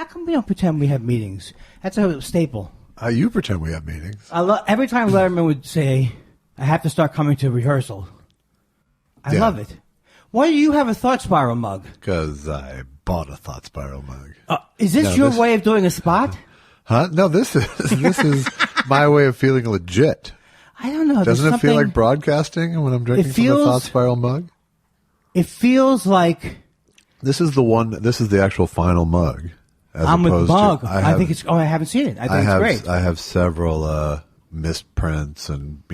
How come we don't pretend we have meetings? That's a staple. You pretend we have meetings. Every time Letterman would say, I have to start coming to rehearsal. I love it. Why do you have a Thought Spiral mug? Because I bought a Thought Spiral mug. Is this your way of doing a spot? Huh? No, this is my way of feeling legit. I don't know. Doesn't it feel like broadcasting when I'm drinking from the Thought Spiral mug? It feels like... This is the actual final mug. I'm with the mug. I haven't seen it. I think it's great. I have several misprints and,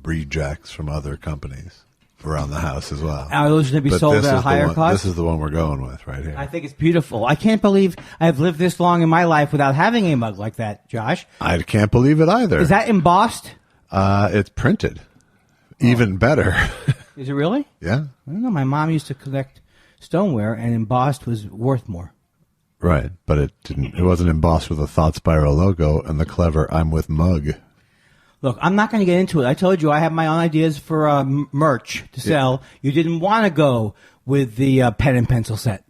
rejects from other companies around the house as well. Are those going to be sold at a higher cost? This is the one we're going with right here. I think it's beautiful. I can't believe I've lived this long in my life without having a mug like that, Josh. I can't believe it either. Is that embossed? It's printed. Even better. Is it really? Yeah. I don't know. My mom used to collect stoneware, and embossed was worth more. Right, but it wasn't embossed with a Thought Spiral logo and the clever "I'm with" mug. Look, I'm not going to get into it. I told you I have my own ideas for merch to sell. You didn't want to go with the pen and pencil set,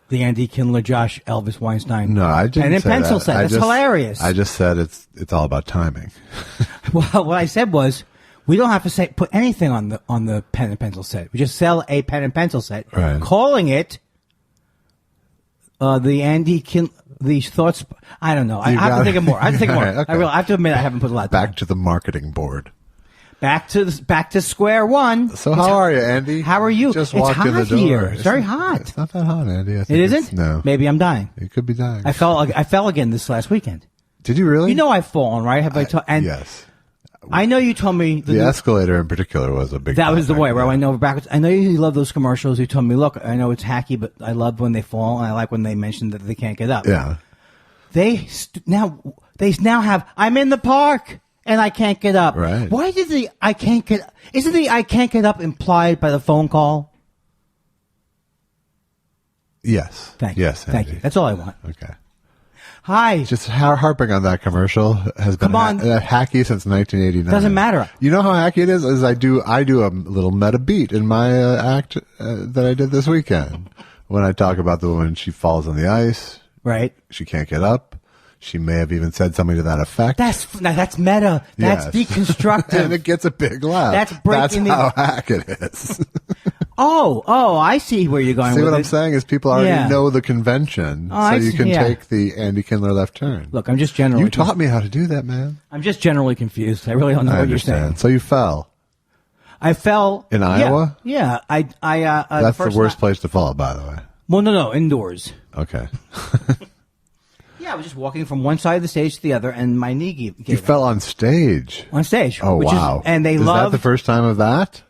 the Andy Kindler, Josh, Elvis, Weinstein. No, I didn't. Pen and say pencil that. set. That's hilarious. I just said it's all about timing. Well, what I said was we don't have to put anything on the pen and pencil set. We just sell a pen and pencil set, right. Calling it the Andy Kindler. These thoughts, I don't know. I have to think of more. I have to think more. Right, okay. I have to admit I haven't put a lot of time. Back to the marketing board. Back to square one. So how are you, Andy? How are you? Just it's walked hot in the door. Here. It's very hot. It's not that hot, Andy. I think it isn't? No. Maybe I'm dying. You could be dying. I fell again this last weekend. Did you really? You know I've fallen, right? Yes. I know you told me the escalator in particular was a big. That was the way, right? I know backwards. I know you love those commercials. You told me, look, I know it's hacky, but I love when they fall, and I like when they mention that they can't get up. Yeah. They now have. I'm in the park and I can't get up. Right. Why did the I can't get? Isn't the I can't get up implied by the phone call? Yes. Thank you. Yes. Andy. Thank you. That's all I want. Okay. Hi. Just harping on that commercial has been hacky since 1989. Doesn't matter. You know how hacky it is? I do a little meta beat in my act that I did this weekend when I talk about the woman. She falls on the ice. Right. She can't get up. She may have even said something to that effect. That's meta. That's deconstructive. And it gets a big laugh. That's breaking. That's how hack it is. Oh, I see where you're going with it. See what I'm saying is people already know the convention, so you can take the Andy Kindler left turn. Look, I'm just generally... You taught me how to do that, man. I'm just generally confused. I really don't know what you're saying. So you fell. I fell... In Iowa? Yeah. That's the worst place to fall, by the way. Well, no, indoors. Okay. Yeah, I was just walking from one side of the stage to the other, and my knee gave You fell on stage? On stage. Oh, wow. And they Is that the first time of that?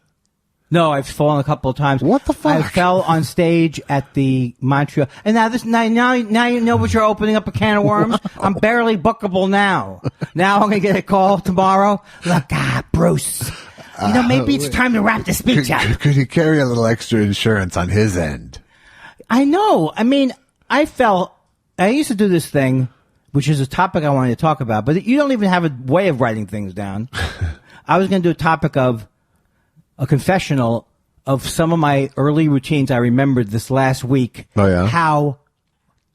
No, I've fallen a couple of times. What the fuck? I fell on stage at the Montreal, and now you know what you're opening up a can of worms. I'm barely bookable now. Now I'm gonna get a call tomorrow. Look, Bruce. Maybe it's time to wrap the speech up. Could he carry a little extra insurance on his end? I know. I mean, I used to do this thing, which is a topic I wanted to talk about, but you don't even have a way of writing things down. I was going to do a topic of a confessional of some of my early routines I remembered this last week. Oh, yeah? How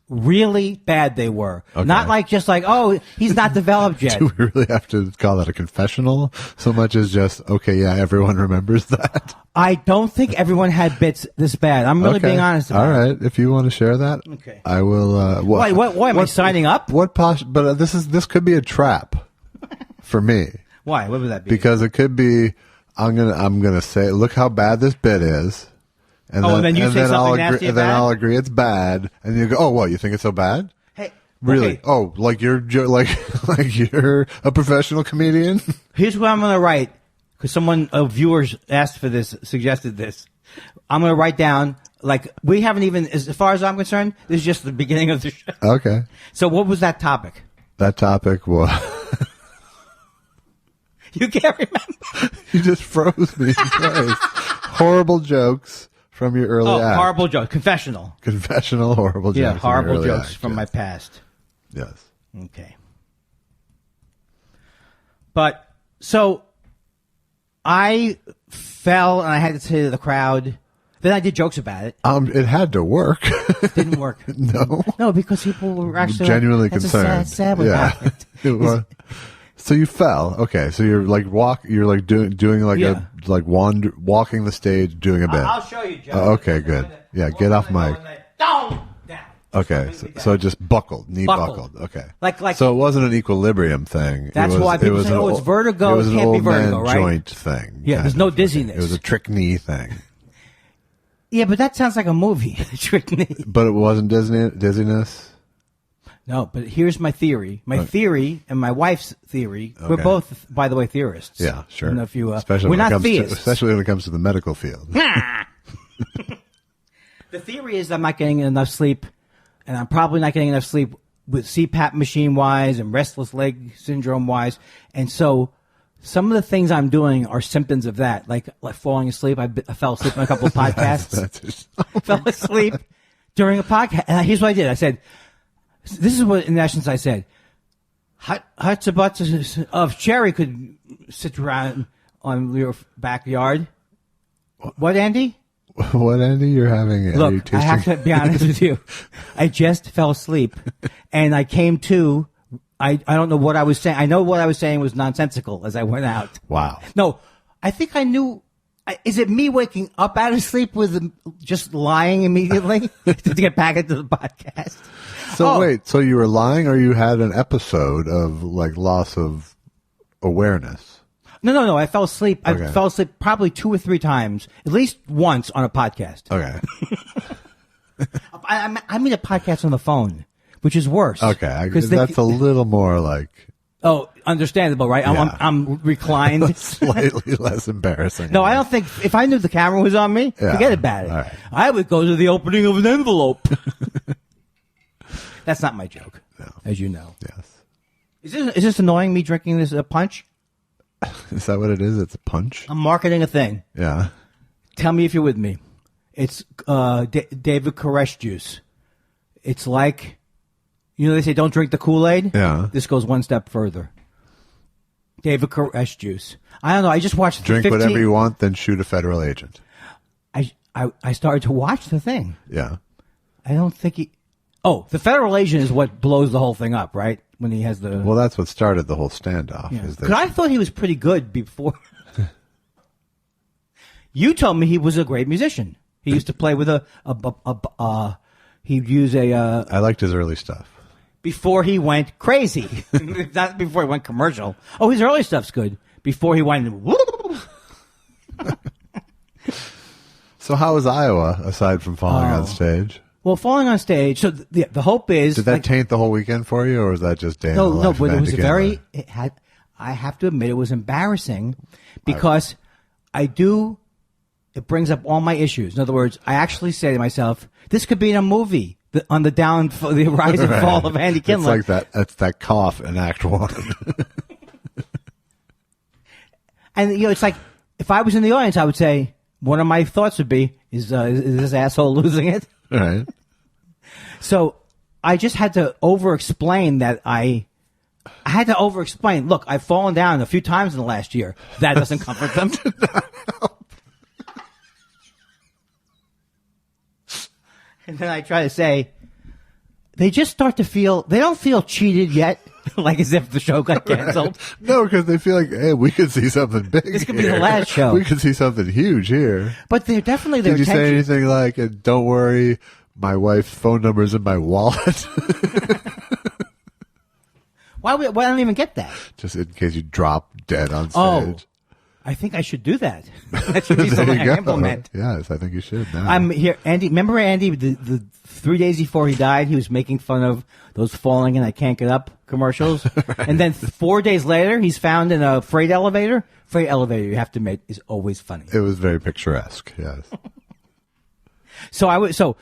really bad they were. Okay. Not just like, oh, he's not developed yet. Do we really have to call that a confessional so much as just, okay, yeah, everyone remembers that? I don't think everyone had bits this bad. I'm really being honest about it. All right. If you want to share that, okay. I will. Why am I signing up? But this could be a trap for me. Why? What would that be? Because it could be, I'm gonna say, look how bad this bit is. And then you say something nasty and then I'll agree it's bad. And you go, oh, what, you think it's so bad? Hey. Really? Okay. Oh, like you're you're a professional comedian? Here's what I'm going to write. Because viewers asked for this, suggested this. I'm going to write down, we haven't even, as far as I'm concerned, this is just the beginning of the show. Okay. So what was that topic? That topic was... You can't remember. You just froze me in place. Horrible jokes from your early act. Horrible jokes. Confessional, horrible jokes. Yeah, horrible jokes act, from my past. Yes. Okay. But, so... I fell and I had to say to the crowd, Then I did jokes about it. It had to work. It didn't work. No, because people were actually genuinely like, concerned. Sad what happened. So you fell. Okay, so you're like doing like walking the stage, doing a bit. I'll show you, Joe. Okay, good. Yeah, get off mic. Down. Okay, so it just buckled, knee buckled. Okay, like so it wasn't an equilibrium thing. That's why people say, "Oh, it's vertigo. It was It an can't be old vertigo, man right?" joint thing. Yeah, there's no dizziness. It was a trick knee thing. Yeah, but that sounds like a movie. Trick knee. But it wasn't dizziness. No, but here's my theory. My theory and my wife's theory. Okay. We're both, by the way, theorists. Yeah, sure. I don't know if you, especially we're not theists. Especially when it comes to the medical field. The theory is I'm not getting enough sleep, and I'm probably not getting enough sleep with CPAP machine-wise and restless leg syndrome-wise. And so some of the things I'm doing are symptoms of that, like falling asleep. I fell asleep on a couple of podcasts. Fell asleep during a podcast. And here's what I did. I said, this is what, in essence, I said. Huts and butts of cherry could sit around on your backyard. What, Andy? What, Andy? You're having? Look, I have to be honest with you. I just fell asleep, and I came to. I don't know what I was saying. I know what I was saying was nonsensical as I went out. Wow. No, I think I knew. Is it me waking up out of sleep with just lying immediately to get back into the podcast? So wait, so you were lying, or you had an episode of like loss of awareness? No. I fell asleep. Okay. I fell asleep probably 2 or 3 times, at least once on a podcast. Okay. I mean a podcast on the phone, which is worse. Okay, that's a little more like. Oh, understandable, right? Yeah. I'm reclined. Slightly less embarrassing. No, I don't think, if I knew the camera was on me, forget about it. Right. I would go to the opening of an envelope. That's not my joke, as you know. Yes. Is this annoying, me drinking this punch? Is that what it is? It's a punch? I'm marketing a thing. Yeah. Tell me if you're with me. It's David Koresh juice. It's like, they say don't drink the Kool-Aid? Yeah. This goes one step further. David Koresh juice. I don't know. I just watched Drink whatever you want, then shoot a federal agent. I started to watch the thing. Yeah. I don't think he... Oh, the federal agent is what blows the whole thing up, right? When he has the... Well, that's what started the whole standoff. Yeah. Because I thought he was pretty good before... You told me he was a great musician. He used to play with he'd use a... I liked his early stuff. Before he went crazy. Not before he went commercial. Oh, his early stuff's good. Before he went... So how was Iowa, aside from falling on stage? Well, falling on stage, so the hope is... Did that taint the whole weekend for you, or was that just day in the life No, but of it was Andy Kindler? I have to admit, it was embarrassing because it brings up all my issues. In other words, I actually say to myself, this could be in a movie on the rise and fall of Andy Kindler. It's like that. It's that cough in Act 1. And, it's like, if I was in the audience, I would say, one of my thoughts would be, is this asshole losing it? Right. So I just had to over-explain that I had to over-explain. Look, I've fallen down a few times in the last year. That doesn't comfort them. And then I try to say, they just start to feel, they don't feel cheated yet, like as if the show got canceled. No, because they feel like, hey, we could see something big. This could be the last show. We could see something huge here. But they're definitely their Did you attention. say anything like, don't worry, my wife's phone number's in my wallet? Why I don't even get that? Just in case you drop dead on stage. Oh, I think I should do that. That should be something I implement. Yes, I think you should. Now. I'm here, Andy. Remember Andy? The 3 days before he died, he was making fun of those falling and I can't get up commercials. Right. And then 4 days later, he's found in a freight elevator. Freight elevator, you have to admit, is always funny. It was very picturesque. Yes. So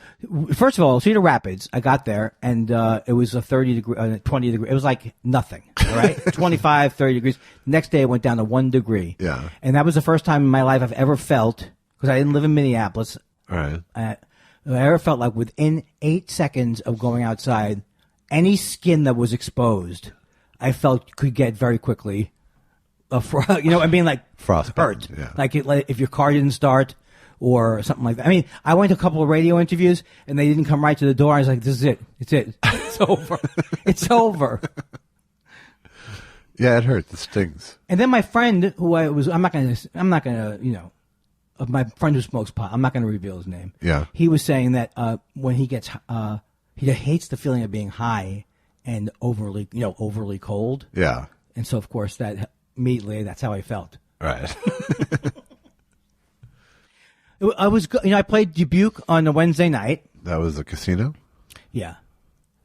first of all, Cedar Rapids, I got there and it was a 20 degree. It was like nothing, right? 25, 30 degrees. Next day it went down to 1 degree. Yeah. And that was the first time in my life I've ever felt, because I didn't live in Minneapolis. Right. I ever felt like within 8 seconds of going outside, any skin that was exposed, I felt could get very quickly, like frostbite. hurt. Yeah. Like if your car didn't start, or something like that. I mean, I went to a couple of radio interviews, and they didn't come right to the door. I was like, this is it. It's it. It's over. It's over. Yeah, it hurts. It stings. And then my friend, who I'm not gonna, my friend who smokes pot, I'm not gonna reveal his name. Yeah. He was saying that when he gets, he hates the feeling of being high and overly cold. Yeah. And so, of course, that immediately, that's how I felt. Right. I played Dubuque on a Wednesday night. That was a casino? Yeah.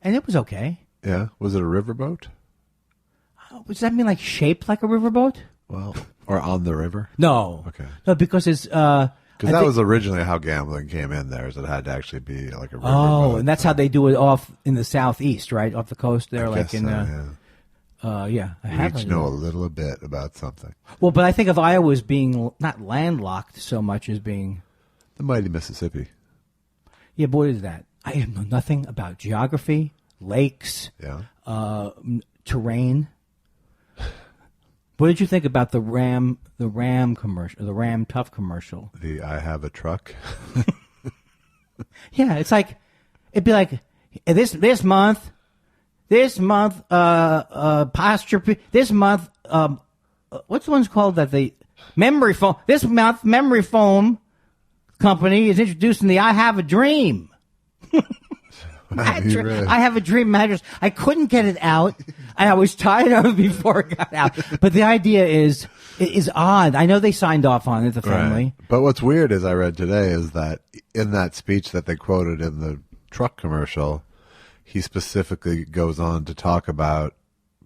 And it was okay. Yeah. Was it a riverboat? Does that mean like shaped like a riverboat? Well, or on the river? No. Okay. No, because it's because that was originally how gambling came in there, is it had to actually be like a riverboat. Oh, and that's how they do it off in the southeast, right? Off the coast there, I guess I you each know a little bit about something. Well, but I think of Iowa as being not landlocked so much as being the mighty Mississippi. Yeah, but what is that? I know nothing about geography, lakes, terrain. What did you think about the Ram commercial, the Ram Tough commercial? The I have a truck. Yeah, it's like it'd be like this month, posture. This month, what's the one's called that the memory foam? This month, memory foam company is introducing the I have a dream. I have a dream mattress. I couldn't get it out. I was tired of it before it got out. But the idea is odd. I know they signed off on it, the family. Right. But what's weird, as I read today, is that in that speech that they quoted in the truck commercial, he specifically goes on to talk about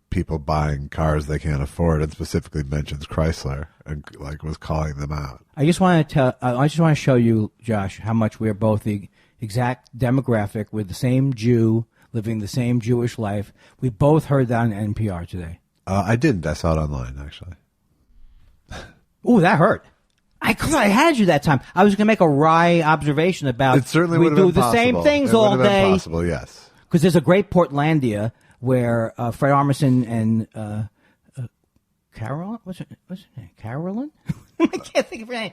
people buying cars they can't afford, and specifically mentions Chrysler and was calling them out. I just want to show you, Josh, how much we are both the exact demographic with the same Jew living the same Jewish life. We both heard that on NPR today. I didn't. I saw it online, actually. Ooh, that hurt. I had you that time. I was going to make a wry observation about it. Certainly we would do have been the possible. Same things it all would have day. Been possible, yes. Because there's a great Portlandia where Fred Armisen and Carol, what's her name? Carolyn? I can't think of her name.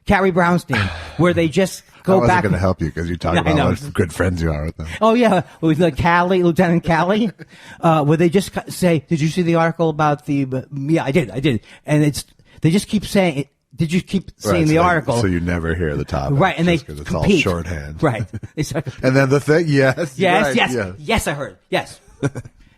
Carrie Brownstein, where they just go back. I wasn't going to help you because you talk about what good friends you are with them. Oh yeah, with Lieutenant Callie, where they just say, "Did you see the article about the?" Yeah, I did, and they just keep saying it. Did you keep seeing the article? So you never hear the topic, right? And because it's all shorthand, right? And then the thing, yes, I heard, yes.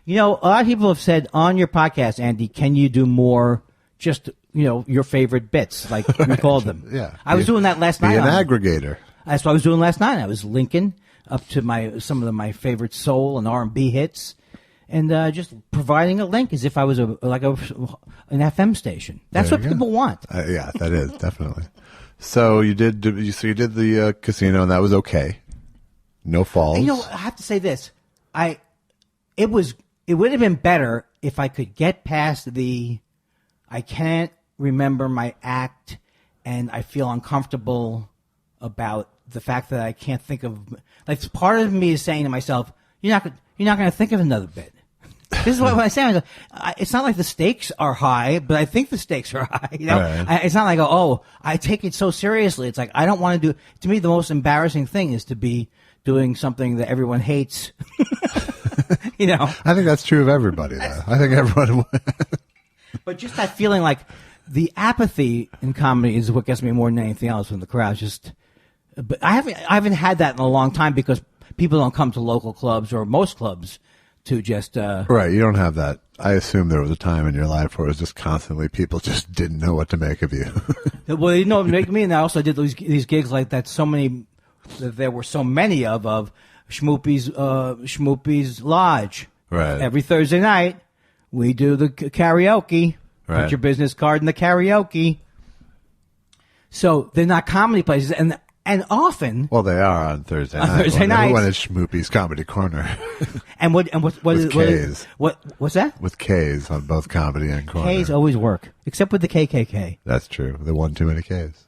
You know, a lot of people have said on your podcast, Andy, can you do more? Just your favorite bits, like we called them. Yeah, I was doing that last night. Be an aggregator. That's what I was doing last night. I was linking up to some of my favorite soul and R&B hits, and just providing a link as if I was an FM station. That's what people want. Yeah, that is definitely. So you did the casino, and that was okay. No falls. I have to say this. It would have been better if I could get past I can't remember my act, and I feel uncomfortable about the fact that I can't think of. Like, part of me is saying to myself, "You're not going to think of another bit." This is what I say. It's not like the stakes are high, but I think the stakes are high. Right. It's not like I take it so seriously. It's like I don't want to do. To me, the most embarrassing thing is to be doing something that everyone hates. I think that's true of everybody, though. I think everyone. But just that feeling like the apathy in comedy is what gets me more than anything else when the crowd's just. But I haven't had that in a long time because people don't come to local clubs or most clubs to just. Right, you don't have that. I assume there was a time in your life where it was just constantly people just didn't know what to make of you. Well, what make me, and I also did these gigs like that. There were so many of Schmoopy's Lodge. Right. Every Thursday night, we do the karaoke. Right. Put your business card in the karaoke. So they're not comedy places, and often. Well, they are on Thursday night. Thursday night. Everyone is Schmoopy's Comedy Corner. and what is K's. What's that? With K's on both comedy and corner. K's always work, except with the KKK. That's true. There one too many K's.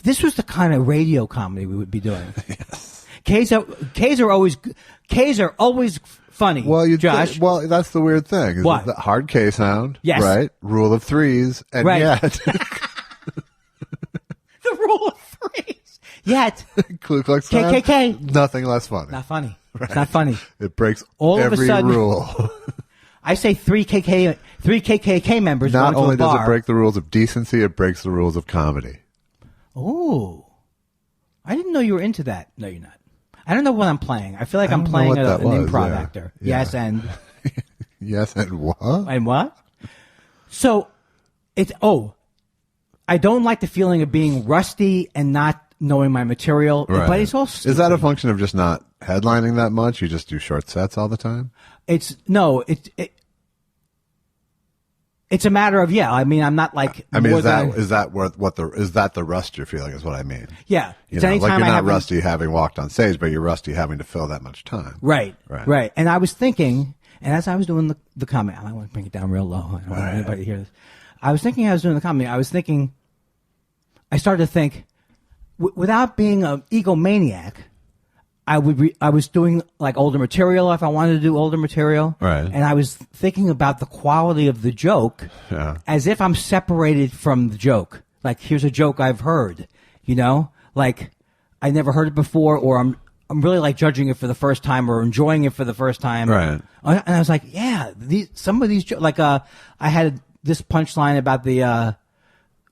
This was the kind of radio comedy we would be doing. Yes. K's are always funny. Well, Josh. Well, that's the weird thing. Is What? The hard K sound. Yes. Right. Rule of threes, and right. yet. The the rule of threes. Yet, Ku Klux Klan, KKK. nothing less funny. Not funny. Right. It's not funny. It breaks All every of a sudden, rule. I say three KKK members. Not going only to a does bar. it break the rules of decency, it breaks the rules of comedy. Oh, I didn't know you were into that. No, you're not. I don't know what I'm playing. I feel like I'm don't know playing what an that was, improv yeah. actor. Yeah. Yes, and Yes, and what? and what? So it's I don't like the feeling of being rusty and not knowing my material. Right. But it's all stupid. Is that a function of just not headlining that much? You just do short sets all the time? It's a matter of I mean, I'm not like. I mean, more is that the rust you're feeling? Is what I mean. Yeah, You it's know, like anytime you're I not have rusty having walked on stage, but you're rusty having to fill that much time. Right. Right. And I was thinking, and as I was doing the comedy, I want to bring it down real low. I don't want anybody to hear this. I was thinking, I was doing the comedy. I started to think, without being an egomaniac, I was doing like older material if I wanted to do older material. Right. And I was thinking about the quality of the joke as if I'm separated from the joke. Like, here's a joke I've heard, like I never heard it before, or I'm really like judging it for the first time or enjoying it for the first time. Right. And I was like, some of these like, I had this punchline about the,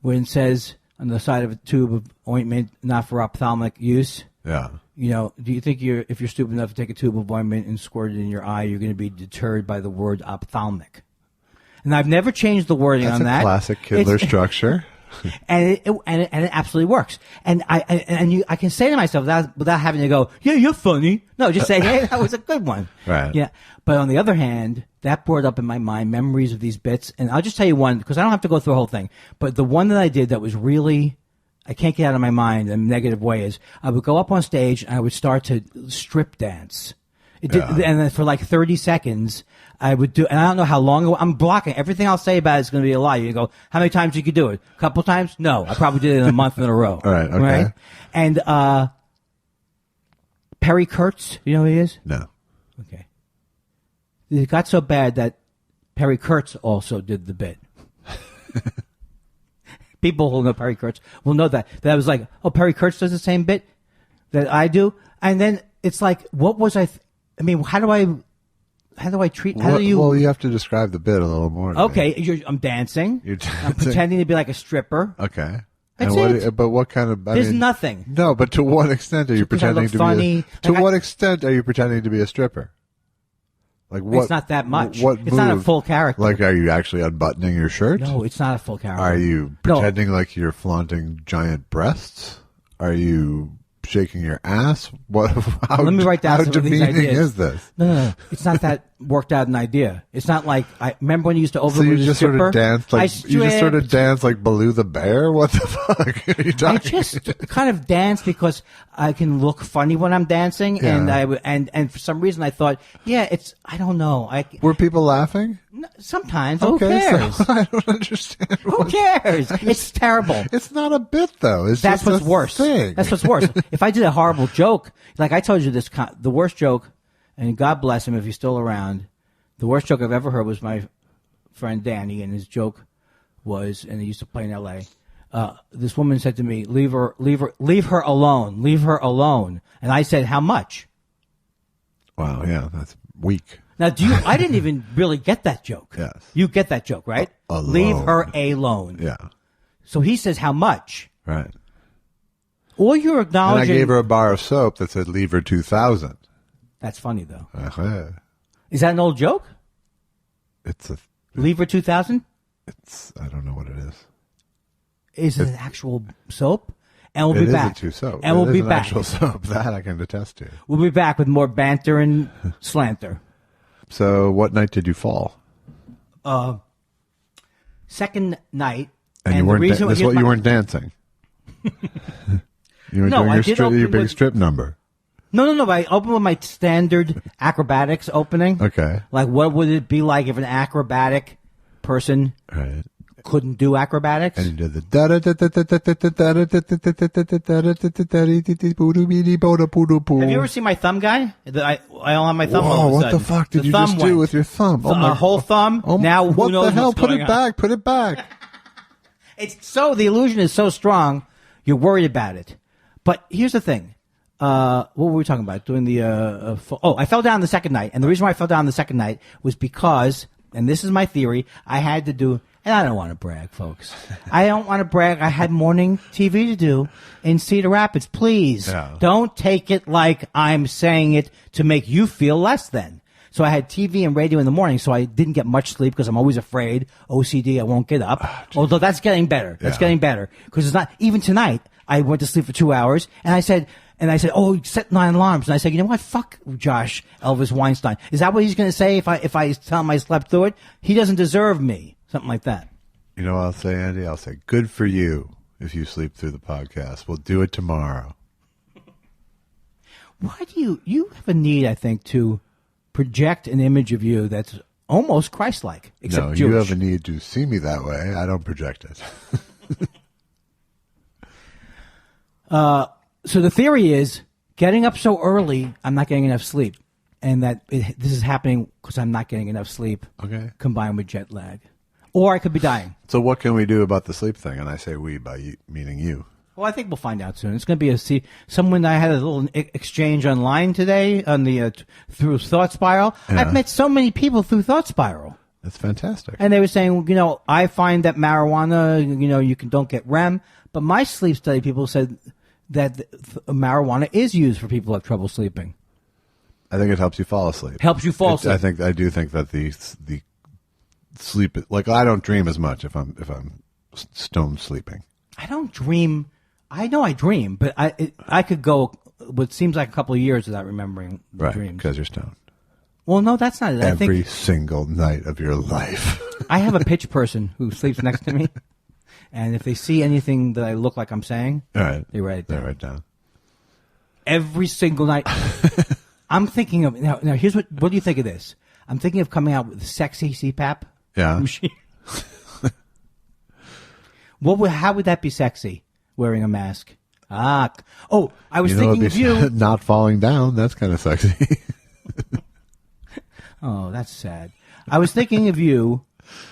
when it says on the side of a tube of ointment, not for ophthalmic use. Yeah. Do you think if you're stupid enough to take a tube of ointment and squirt it in your eye, you're going to be deterred by the word ophthalmic? And I've never changed the wording on that. That's a classic Kindler structure. And it absolutely works. And I can say to myself without having to go, yeah, you're funny. No, just say, hey, that was a good one. Right. Yeah. But on the other hand, that brought up in my mind memories of these bits. And I'll just tell you one, because I don't have to go through the whole thing. But the one that I did that was really, I can't get out of my mind in a negative way, is I would go up on stage and I would start to strip dance. And then for like 30 seconds, I would do, and I don't know how long, I'm blocking. Everything I'll say about it is going to be a lie. You go, how many times you could do it? A couple times? No. I probably did it in a month in a row. All right, okay. Right? And Perry Kurtz, you know who he is? No. Okay. It got so bad that Perry Kurtz also did the bit. People who know Perry Kurtz will know that. That I was like, Perry Kurtz does the same bit that I do. And then it's like, what was I how do I treat, how do you? Well, you have to describe the bit a little more. Okay. I'm dancing. You're dancing. I'm pretending to be like a stripper. Okay. That's and it. But what kind of, There's nothing. No, but to what extent are you Because I pretending look to funny. be what extent are you pretending to be a stripper? Like what? It's not that much. What it's not a move? full character. Like, are you actually unbuttoning your shirt? No, it's not a full character. Are you pretending like you're flaunting giant breasts? Are you shaking your ass? What? Let me write down how some of these demeaning ideas. is this? No. It's not that worked out an idea. It's not like, I remember when you used to So you just sort of dance like Baloo the Bear? What the fuck are you talking? I just kind of dance because I can look funny when I'm dancing, and and for some reason I thought, I don't know. Were people laughing? Sometimes. Okay, Who cares? so I don't understand. Who cares? It's terrible. It's not a bit though. That's what's worse. That's what's worse. If I did a horrible joke, like I told you the worst joke, and God bless him if he's still around, the worst joke I've ever heard was my friend Danny, and his joke was, and he used to play in L.A., this woman said to me, leave her alone. And I said, how much? Wow, yeah, that's weak. Now, I didn't even really get that joke. Yes. You get that joke, right? Alone. Leave her alone. Yeah. So he says, how much? Right. Or you're acknowledging. And I gave her a bar of soap that said, leave her 2,000. That's funny, though. Uh-huh. Is that an old joke? Leave her 2,000? I don't know what it is. Is it an actual soap? And we'll be back. It is a soap. And we'll be back. Actual soap. That I can attest to. We'll be back with more banter and slanter. So, what night did you fall? Second night. And you weren't. You weren't dancing. You were doing your big strip number. No. I opened with my standard acrobatics opening. Okay. Like, what would it be like if an acrobatic person couldn't do acrobatics? And you did the Have you ever seen my thumb guy? I don't have my thumb. Whoa, what the fuck did you just do with your thumb? Oh, my whole thumb. Now, what who knows the hell? What's going on? Put it back. The illusion is so strong. You're worried about it. But here's the thing. What were we talking about? Doing the I fell down the second night, and the reason why I fell down the second night was because, and this is my theory, I had to do, and I don't want to brag, folks. I don't want to brag. I had morning TV to do in Cedar Rapids. Please don't take it like I'm saying it to make you feel less than. So I had TV and radio in the morning, so I didn't get much sleep because I'm always afraid, OCD, I won't get up. Although that's getting better. That's getting better. Because it's not, even tonight, I went to sleep for 2 hours, and I said, oh, set 9 alarms. And I said, you know what? Fuck Josh, Elvis Weinstein. Is that what he's going to say if I tell him I slept through it? He doesn't deserve me. Something like that. You know what I'll say, Andy? I'll say, good for you if you sleep through the podcast. We'll do it tomorrow. Why do you have a need, I think, to project an image of you that's almost Christ-like, except no, Jewish? You have a need to see me that way. I don't project it. So the theory is, getting up so early, I'm not getting enough sleep. And that this is happening because I'm not getting enough sleep, combined with jet lag. Or I could be dying. So what can we do about the sleep thing? And I say we, by you, meaning you. Well, I think we'll find out soon. It's going to be someone I had a little exchange online today on the through Thought Spiral. Yeah. I've met so many people through Thought Spiral. That's fantastic. And they were saying, I find that marijuana, you don't get REM. But my sleep study people said that marijuana is used for people who have trouble sleeping. I think it helps you fall asleep. Helps you fall asleep. I do think that the sleep, like, I don't dream as much if I'm stone sleeping. I don't dream. I know I dream, but I could go what seems like a couple of years without remembering the dreams. Because you're stoned. Well, no, that's not it. Every single night of your life. I have a pitch person who sleeps next to me, and if they see anything that I look like I'm saying, they write it down. They write it down. Every single night. I'm thinking of now. Here's what do you think of this? I'm thinking of coming out with a sexy CPAP machine. How would that be sexy? Wearing a mask. I was thinking of you not falling down. That's kind of sexy. Oh, that's sad. I was thinking of you.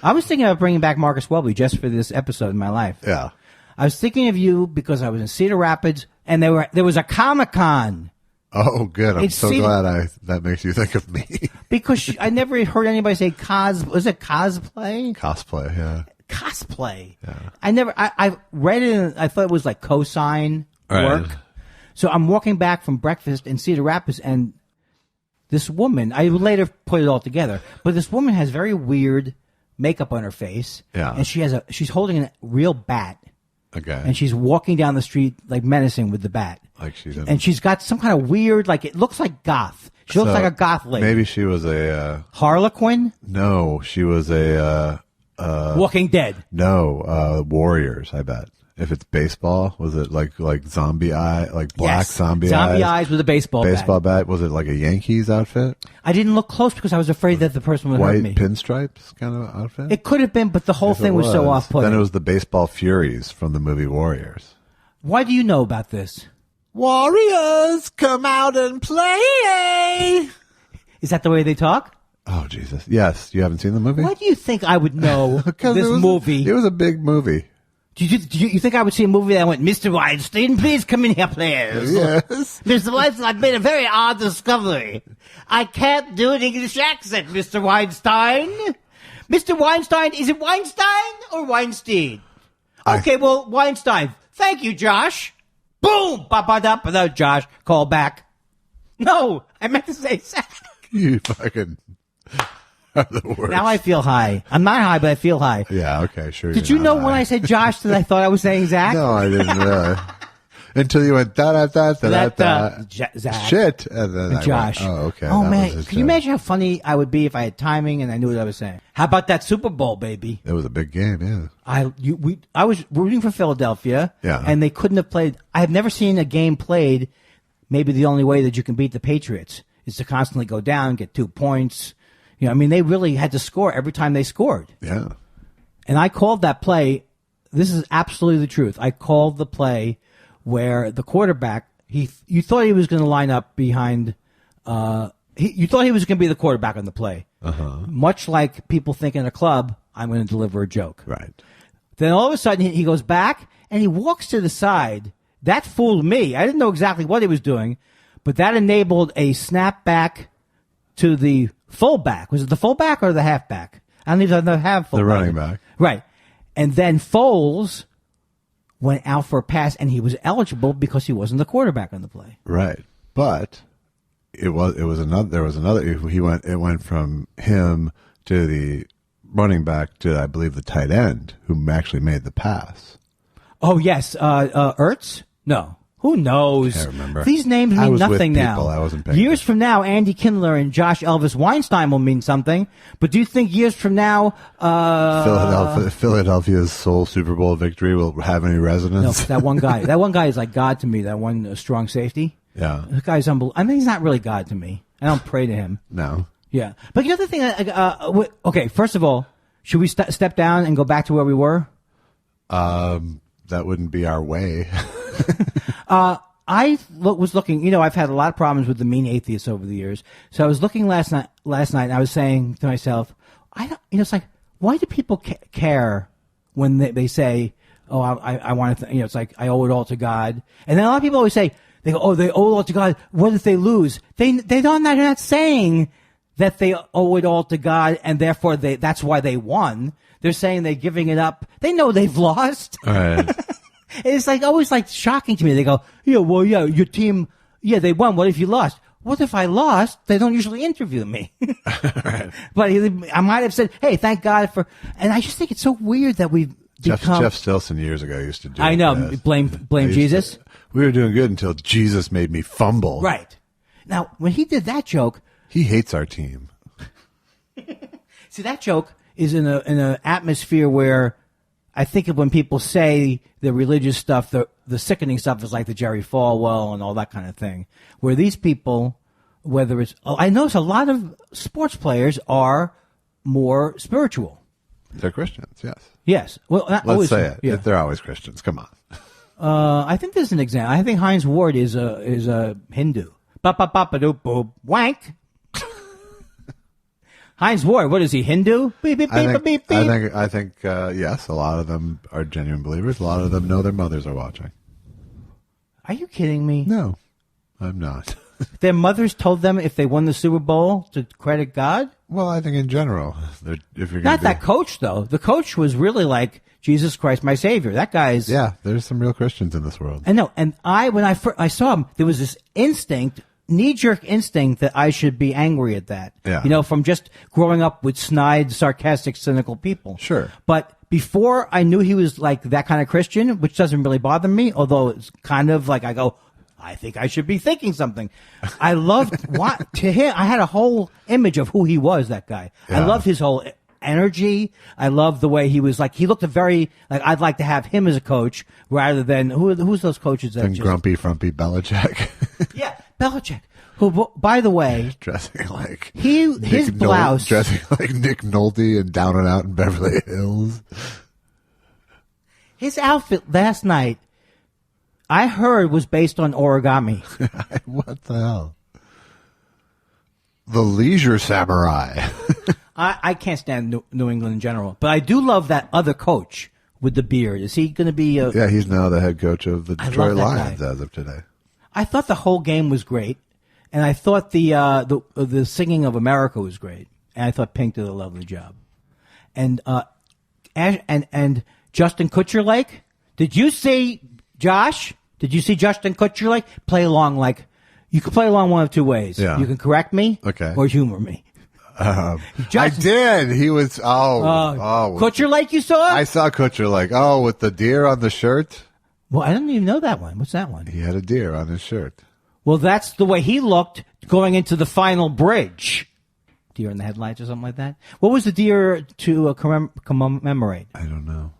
I was thinking of bringing back Marcus Welby just for this episode in my life. Yeah. I was thinking of you because I was in Cedar Rapids and there was a Comic-Con. Oh, good. I'm so glad that makes you think of me. Because I never heard anybody say was it cosplay? Cosplay, yeah. Cosplay. Yeah. I read it and I thought it was like cosign work. So I'm walking back from breakfast in Cedar Rapids and this woman, I later put it all together, but this woman has very weird makeup on her face. Yeah. And she's holding a real bat. Okay. And she's walking down the street like menacing with the bat. And she's got some kind of weird, like it looks like goth. She looks like a goth lady. Maybe she was a Harlequin? No, she was a Walking Dead. No, Warriors, I bet. If it's baseball, was it like zombie eye, like black zombie eyes with a baseball bat? Was it like a Yankees outfit? I didn't look close because I was afraid that the person would hurt me. White pinstripes kind of outfit? It could have been, but the whole thing was so off-putting. Then it was the baseball Furies from the movie Warriors. Why do you know about this? Warriors, come out and play! Is that the way they talk? Oh, Jesus. Yes. You haven't seen the movie? Why do you think I would know this movie? It was a big movie. Do you think I would see a movie that went, Mr. Weinstein, please come in here, please? Yes. Mr. Weinstein, I've made a very odd discovery. I can't do an English accent, Mr. Weinstein. Mr. Weinstein, is it Weinstein or Weinstein? Okay, well, Weinstein. Thank you, Josh. Boom! Ba-ba-da-ba-da, Josh. Call back. No, I meant to say Zach. You fucking are the worst. Now I feel high. I'm not high, but I feel high. Yeah, okay, sure. Did you know when I said Josh that I thought I was saying Zach? No, I didn't really. Until you went da-da-da-da-da-da. Zach. Shit. And then Josh. Oh, okay. Oh, man. Can you imagine how funny I would be if I had timing and I knew what I was saying? How about that Super Bowl, baby? It was a big game, yeah. I was rooting for Philadelphia. Yeah. And they couldn't have played. I have never seen a game played. Maybe the only way that you can beat the Patriots is to constantly go down, get 2 points. They really had to score every time they scored. Yeah. And I called that play. This is absolutely the truth. I called the play where the quarterback, you thought he was going to line up behind, you thought he was going to be the quarterback on the play. Uh-huh. Much like people think in a club, I'm going to deliver a joke. Right. Then all of a sudden he goes back and he walks to the side. That fooled me. I didn't know exactly what he was doing, but that enabled a snap back to the fullback. Was it the fullback or the halfback? I don't even have fullback. The running back. Right. And then Foles went out for a pass, and he was eligible because he wasn't the quarterback on the play. Right. But it was another it went from him to the running back to, I believe, the tight end who actually made the pass. Oh yes, Ertz? No. Who knows? Can't remember. These names mean nothing now. I wasn't paying Years from now, Andy Kindler and Josh Elvis Weinstein will mean something. But do you think years from now, Philadelphia's sole Super Bowl victory will have any resonance? No, that one guy. That one guy is like God to me. That one strong safety. Yeah, that guy's unbelievable. I mean, he's not really God to me. I don't pray to him. No. Yeah, but the other thing. Okay, first of all, should we step down and go back to where we were? That wouldn't be our way. I was looking, I've had a lot of problems with the mean atheists over the years. So I was looking last night, and I was saying to myself, it's like, why do people care when they say, oh, I want to, it's like, I owe it all to God. And then a lot of people always say, they go, oh, they owe it all to God. What if they lose? They're not saying that they owe it all to God, and therefore that's why they won. They're saying they're giving it up. They know they've lost. All right. It's like always like shocking to me. They go, your team, they won. What if you lost? What if I lost? They don't usually interview me. Right. But I might have said, hey, thank God for, and I just think it's so weird that we've become. Jeff Stilson years ago used to do I know, this. blame Jesus. We were doing good until Jesus made me fumble. Right. Now, when he did that joke. He hates our team. See, that joke is in an atmosphere where I think of when people say the religious stuff, the sickening stuff is like the Jerry Falwell and all that kind of thing. Where these people, whether it's, I notice a lot of sports players are more spiritual. They're Christians, yes. Yes. Well, let's say it. Yeah. They're always Christians. Come on. I think there's an example. I think Heinz Ward is a Hindu. Ba-ba-ba-ba-doop-boop. Wank. Heinz Ward, what is he, Hindu? Beep, beep, beep, beep, beep. I think, yes, a lot of them are genuine believers. A lot of them know their mothers are watching. Are you kidding me? No, I'm not. Their mothers told them if they won the Super Bowl to credit God? Well, I think in general, if you're not that coach though. The coach was really like Jesus Christ, my Savior. That guy's there's some real Christians in this world. I know, and when I saw him, there was this knee-jerk instinct that I should be angry at that. Yeah. From just growing up with snide, sarcastic, cynical people. Sure. But before I knew he was like that kind of Christian, which doesn't really bother me, although it's kind of like I go, I think I should be thinking something. I loved to him. I had a whole image of who he was, that guy. Yeah. I loved his whole energy. I loved the way he was like, he looked I'd like to have him as a coach rather than, who's those coaches that grumpy, frumpy Belichick. Yeah. Belichick, who, by the way, dressing like his blouse, dressing like Nick Nolte and Down and Out in Beverly Hills. His outfit last night, I heard, was based on origami. What the hell? The Leisure Samurai. I can't stand New England in general, but I do love that other coach with the beard. Is he going to be? Yeah, he's now the head coach of the Detroit Lions as of today. I thought the whole game was great, and I thought the singing of America was great, and I thought Pink did a lovely job. And Justin Kutcherlake, did you see Josh? Did you see Justin Kutcherlake play along you can play along one of two ways? Yeah. You can correct me, okay, or humor me. I did. He was Kutcherlake. You saw? I saw Kutcherlake. Oh, with the deer on the shirt. Well, I didn't even know that one. What's that one? He had a deer on his shirt. Well, that's the way he looked going into the final bridge. Deer in the headlights or something like that. What was the deer to commemorate? I don't know.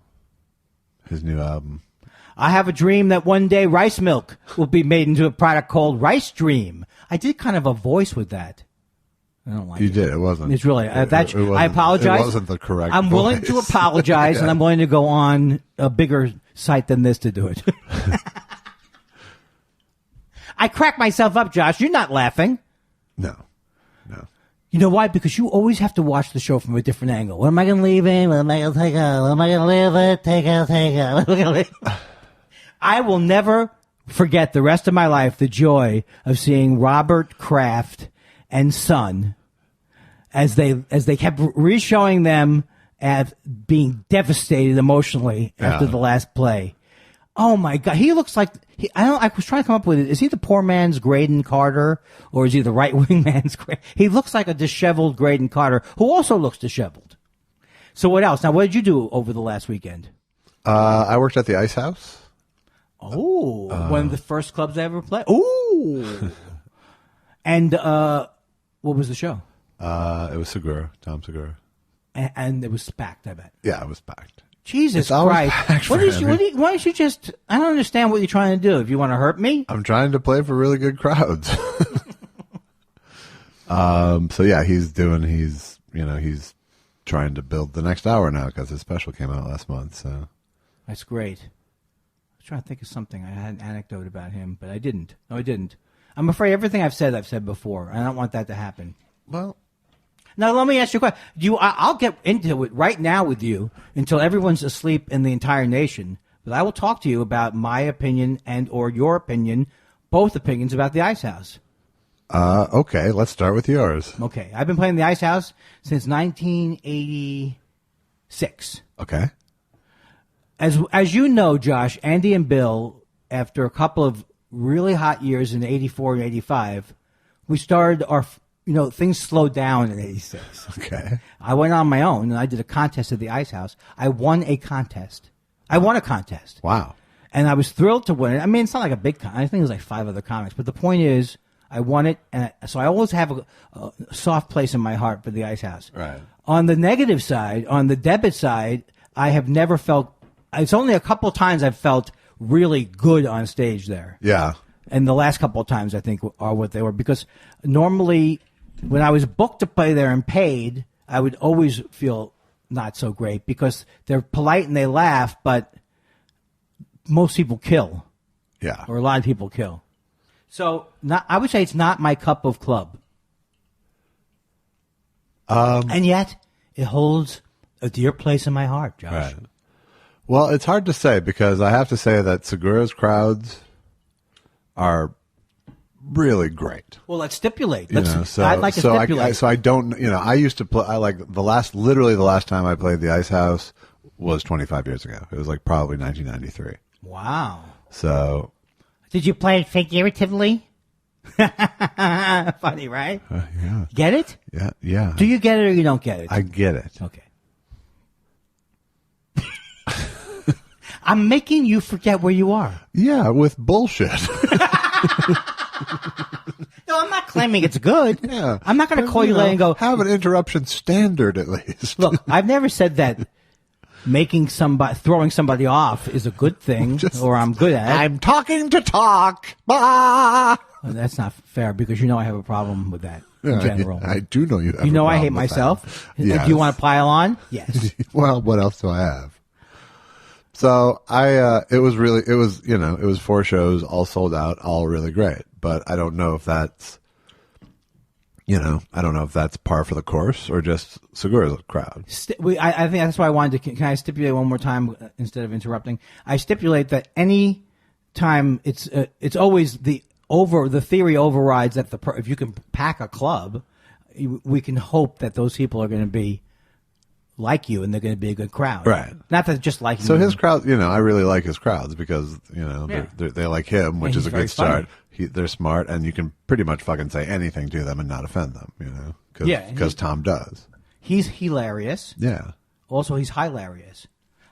His new album. I have a dream that one day rice milk will be made into a product called Rice Dream. I did kind of a voice with that. I don't like it. You did. It wasn't. It's really. I apologize. It wasn't the correct I'm willing to apologize, yeah. And I'm willing to go on a bigger site than this to do it. I crack myself up, Josh. You're not laughing. No. You know why? Because you always have to watch the show from a different angle. What am I going to leave in? What am I going to take out? What am I going to leave it? Take out. What am I going to leave? I will never forget the rest of my life the joy of seeing Robert Kraft and Son as they kept re-showing them as being devastated emotionally after the last play. Oh my God, he looks like I was trying to come up with it. Is he the poor man's Graydon Carter, or is he the right wing man's? He looks like a disheveled Graydon Carter, who also looks disheveled. So what else? Now, what did you do over the last weekend? I worked at the Ice House. Oh, one of the first clubs I ever played. Ooh. And what was the show? It was Segura, Tom Segura. And it was packed, I bet. Yeah, it was packed. Jesus It's always Christ. packed for him. Why don't you just, I don't understand what you're trying to do. If you want to hurt me? I'm trying to play for really good crowds. So yeah, he's trying to build the next hour now because his special came out last month. So That's great. I was trying to think of something. I had an anecdote about him, but I didn't. No, I didn't. I'm afraid everything I've said before. I don't want that to happen. well, Now, let me ask you a question. I'll get into it right now with you until everyone's asleep in the entire nation. But I will talk to you about my opinion and or your opinion, both opinions about the Ice House. okay, let's start with yours. Okay. I've been playing the Ice House since 1986. Okay. As you know, Josh, Andy and Bill, after a couple of really hot years in 84 and 85, we started our, things slowed down in 86. Okay. I went on my own and I did a contest at the Ice House. I won a contest. Wow. And I was thrilled to win it. I mean, it's not like a big contest. I think it was like 5 other comics. But the point is, I won it. And so I always have a soft place in my heart for the Ice House. Right. On the negative side, on the debit side, I have never felt, it's only a couple times I've felt really good on stage there. Yeah. And the last couple of times, I think, are what they were. Because normally, when I was booked to play there and paid, I would always feel not so great because they're polite and they laugh, but most people kill. Yeah. Or a lot of people kill. So I would say it's not my cup of club. And yet, it holds a dear place in my heart, Josh. Right. Well, it's hard to say because I have to say that Segura's crowds are really great. Well, let's stipulate. I'd like to stipulate. I don't, I used to play, literally the last time I played the Ice House was 25 years ago. It was like probably 1993. Wow. So. Did you play it figuratively? Funny, right? Yeah. Get it? Yeah, yeah. Do you get it or you don't get it? I get it. Okay. I'm making you forget where you are. Yeah, with bullshit. No, I'm not claiming it's good. Yeah. I'm not going to call you later and go, have an interruption standard at least. Look, I've never said that throwing somebody off is a good thing or I'm good at it. I'm talking to talk. Bah! Well, that's not fair because I have a problem with that in general. I do know you have You know a I hate problem with myself. that. Yes. Do you want to pile on? Yes. Well, what else do I have? So it was 4 shows, all sold out, all really great. But I don't know if that's, par for the course or just Segura's crowd. I think that's why I wanted to. Can I stipulate one more time instead of interrupting? I stipulate that any time it's always the theory overrides that if you can pack a club, we can hope that those people are going to be like you and they're going to be a good crowd. Right. Not that just like you. So his crowd, I really like his crowds because, they like him, which is a good start. They're smart and you can pretty much fucking say anything to them and not offend them, because Tom does. He's hilarious. Yeah. Also, he's hilarious.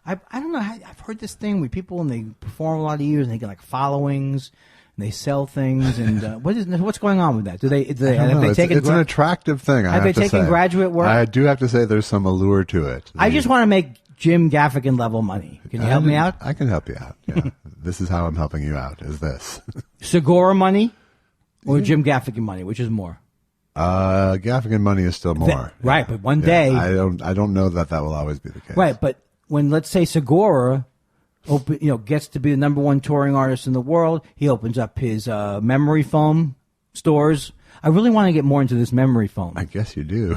I don't know. I've heard this thing where people, and they perform a lot of years and they get like followings and they sell things. And what's going on with that? It's an attractive thing. Have they taken graduate work? I do have to say there's some allure to it. I just want to make Jim Gaffigan level money. Can you help me out? I can help you out. Yeah. This is how I'm helping you out. Is this Segura money or Jim Gaffigan money? Which is more? Gaffigan money is still more. Right, but one day I don't know that will always be the case. Right, but when let's say Segura gets to be the number 1 touring artist in the world, he opens up his memory foam stores. I really want to get more into this memory foam. I guess you do.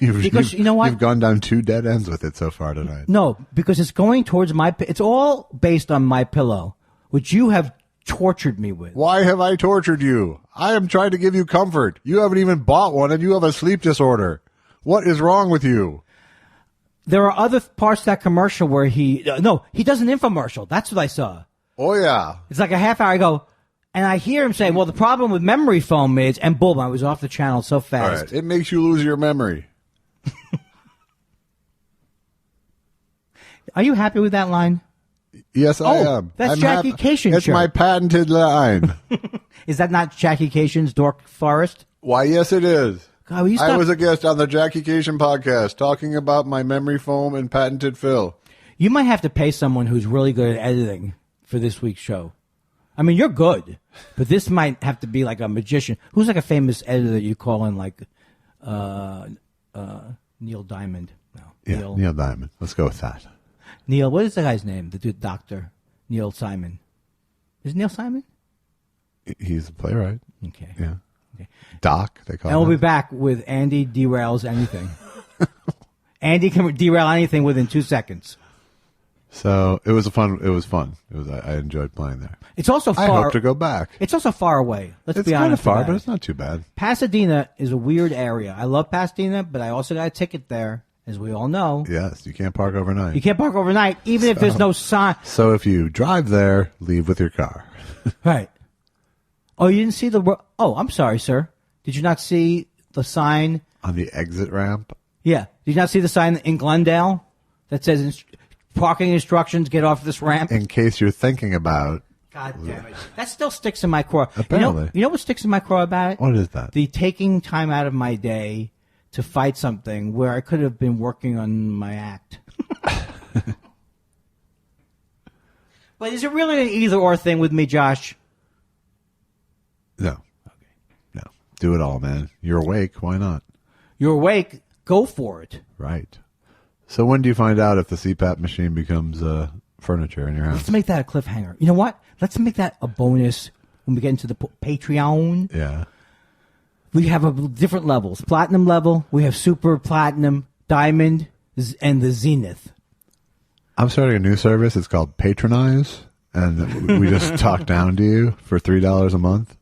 Because you know what? You've gone down 2 dead ends with it so far tonight. No, because it's going towards it's all based on My Pillow, which you have tortured me with. Why have I tortured you? I am trying to give you comfort. You haven't even bought one, and you have a sleep disorder. What is wrong with you? There are other parts of that commercial where he does an infomercial. That's what I saw. Oh, yeah. It's like a half hour. I go, and I hear him say, well, the problem with memory foam is, and boom, I was off the channel so fast. All right. It makes you lose your memory. Are you happy with that line? Yes, I am. That's Jackie Cation's It's shirt. my patented line. Is that not Jackie Cation's Dork Forest? Why, yes, it is. God, will you I stop? was a guest on the Jackie Cation podcast talking about my memory foam and patented fill. You might have to pay someone who's really good at editing for this week's show. I mean, you're good, but this might have to be like a magician. Who's like a famous editor that you call in, like Neil Diamond? No, Yeah, Neil Diamond. Let's go with that. Neil, what is the guy's name? The dude, Doctor Neil Simon. Is it Neil Simon? He's a playwright. Okay. Yeah. Okay. Doc, they call And we'll him. be back with Andy derails anything. Andy can derail anything within 2 seconds. So it was fun. I enjoyed playing there. It's also I far. hope to go back. It's also far away. Let's It's be kind of honest. far, about but it. it's not too bad. Pasadena is a weird area. I love Pasadena, but I also got a ticket there, as we all know. Yes, you can't park overnight. You can't park overnight, even if there's no sign. So if you drive there, leave with your car. Right. Oh, you didn't see the... Oh, I'm sorry, sir. Did you not see the sign? On the exit ramp? Yeah. Did you not see the sign in Glendale that says parking instructions, get off this ramp? In case you're thinking about... God damn it. That still sticks in my craw. Apparently. You know what sticks in my craw about it? What is that? The taking time out of my day to fight something where I could have been working on my act. But is it really an either-or thing with me, Josh? No. Okay. No. Do it all, man. You're awake. Why not? You're awake. Go for it. Right. So when do you find out if the CPAP machine becomes furniture in your house? Let's make that a cliffhanger. You know what? Let's make that a bonus when we get into the Patreon. Yeah. We have different levels. Platinum level. We have super platinum, diamond, and the zenith. I'm starting a new service. It's called Patronize. And we just talk down to you for $3 a month.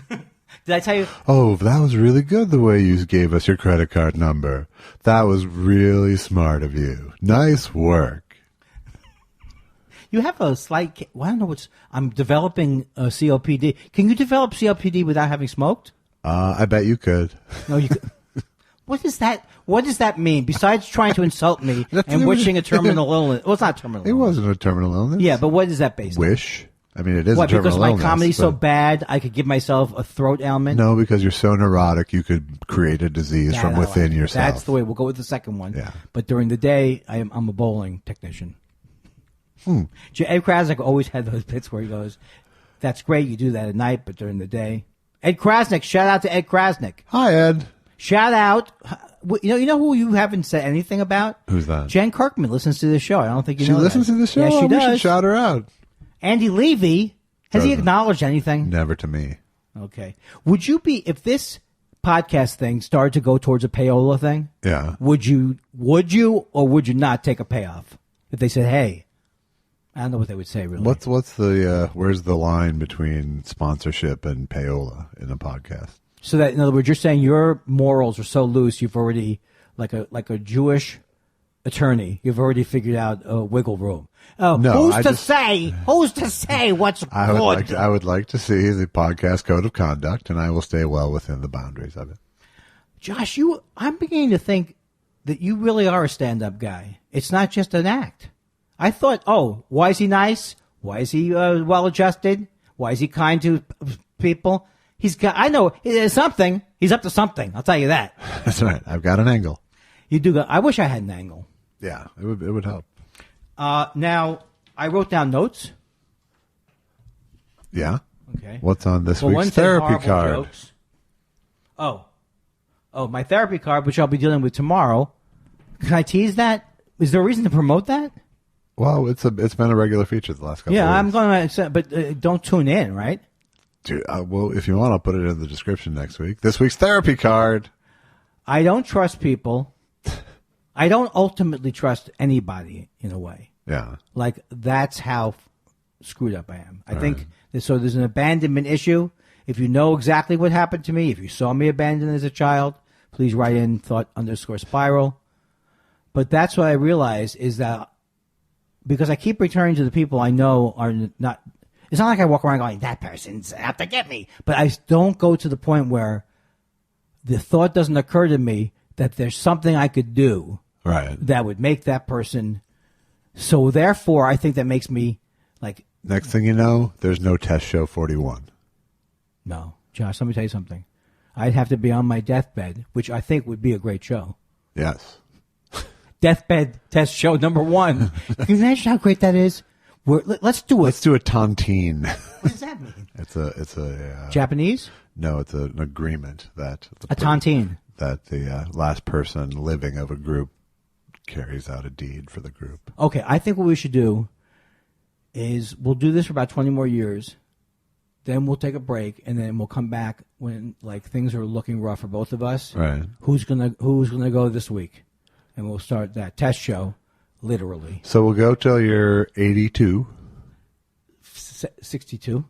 Did I tell you? Oh, that was really good the way you gave us your credit card number. That was really smart of you. Nice work. You have a slight... Well, I don't know what's... I'm developing COPD. Can you develop COPD without having smoked? I bet you could. No, you could. What is that? What does that mean? Besides trying to insult me and wishing a terminal illness. Well, it's not terminal It illness. wasn't a terminal illness. Yeah, but what is that based on? Wish. I mean, it is What, a terminal because my illness. comedy's so but- bad, I could give myself a throat ailment? No, because you're so neurotic, you could create a disease That from I within like. yourself. That's the way. We'll go with the second one. Yeah. But during the day, I'm a bowling technician. Ed Krasnick always had those bits where he goes, that's great, you do that at night, but during the day. Ed Krasnick, shout out to Ed Krasnick. Hi, Ed. Shout out. You know who you haven't said anything about? Who's that? Jen Kirkman listens to the show. I don't think you She know listens that. to the show? Yeah, she Oh, we should does. shout her out. Andy Levy, has he Doesn't. acknowledged anything? Never to me. Okay. Would you be, if this podcast thing started to go towards a payola thing, Yeah. would you or would you not take a payoff? If they said, hey, I don't know what they would say really. What's the where's the line between sponsorship and payola in a podcast? So that, in other words, you're saying your morals are so loose, you've already, like a Jewish attorney, you've already figured out a wiggle room. Oh, No, who's to say what's I would like to see the podcast code of conduct, and I will stay well within the boundaries of it. Josh, I'm beginning to think that you really are a stand-up guy. It's not just an act. I thought, why is he nice? Why is he well-adjusted? Why is he kind to people? I know, it's something. He's up to something. I'll tell you that. That's right. I've got an angle. You do. I wish I had an angle. Yeah, it would help. Now, I wrote down notes. Yeah. Okay. What's on this One week's said therapy horrible card? jokes. Oh, my therapy card, which I'll be dealing with tomorrow. Can I tease that? Is there a reason to promote that? Well, it's been a regular feature the last couple. Yeah, of I'm weeks. going to, but don't tune in, right? Dude, well, if you want, I'll put it in the description next week. This week's therapy card. I don't trust people. I don't ultimately trust anybody in a way. Yeah. Like, that's how screwed up I am. I think so. There's an abandonment issue. If you know exactly what happened to me, if you saw me abandoned as a child, please write in thought_spiral. But that's what I realized is that because I keep returning to the people I know are not. It's not like I walk around going, that person's out to get me. But I don't go to the point where the thought doesn't occur to me that there's something I could do that would make that person. So therefore, I think that makes me like. Next thing you know, there's no Test Show 41. No. Josh, let me tell you something. I'd have to be on my deathbed, which I think would be a great show. Yes. Deathbed Test Show number 1. Can you imagine how great that is? Let's do it. Let's do a tontine. What does that mean? It's a Japanese? No, it's an agreement that a tontine that the last person living of a group carries out a deed for the group. Okay, I think what we should do is we'll do this for about 20 more years. Then we'll take a break, and then we'll come back when like things are looking rough for both of us. Right. Who's gonna go this week? And we'll start that test show. Literally. So we'll go till you're 82. 62.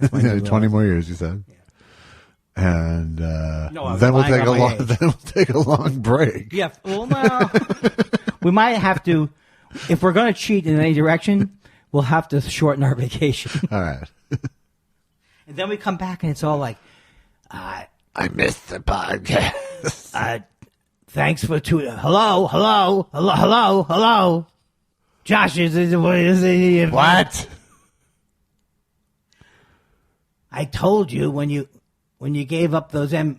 20 more years, you said. Yeah. And no, then we'll take a long break. Yeah. Well, no. We might have to, if we're going to cheat in any direction, we'll have to shorten our vacation. All right. And then we come back and it's all like, I missed the podcast. Thanks for tuning. Hello. Josh, what? I told you when you gave up those what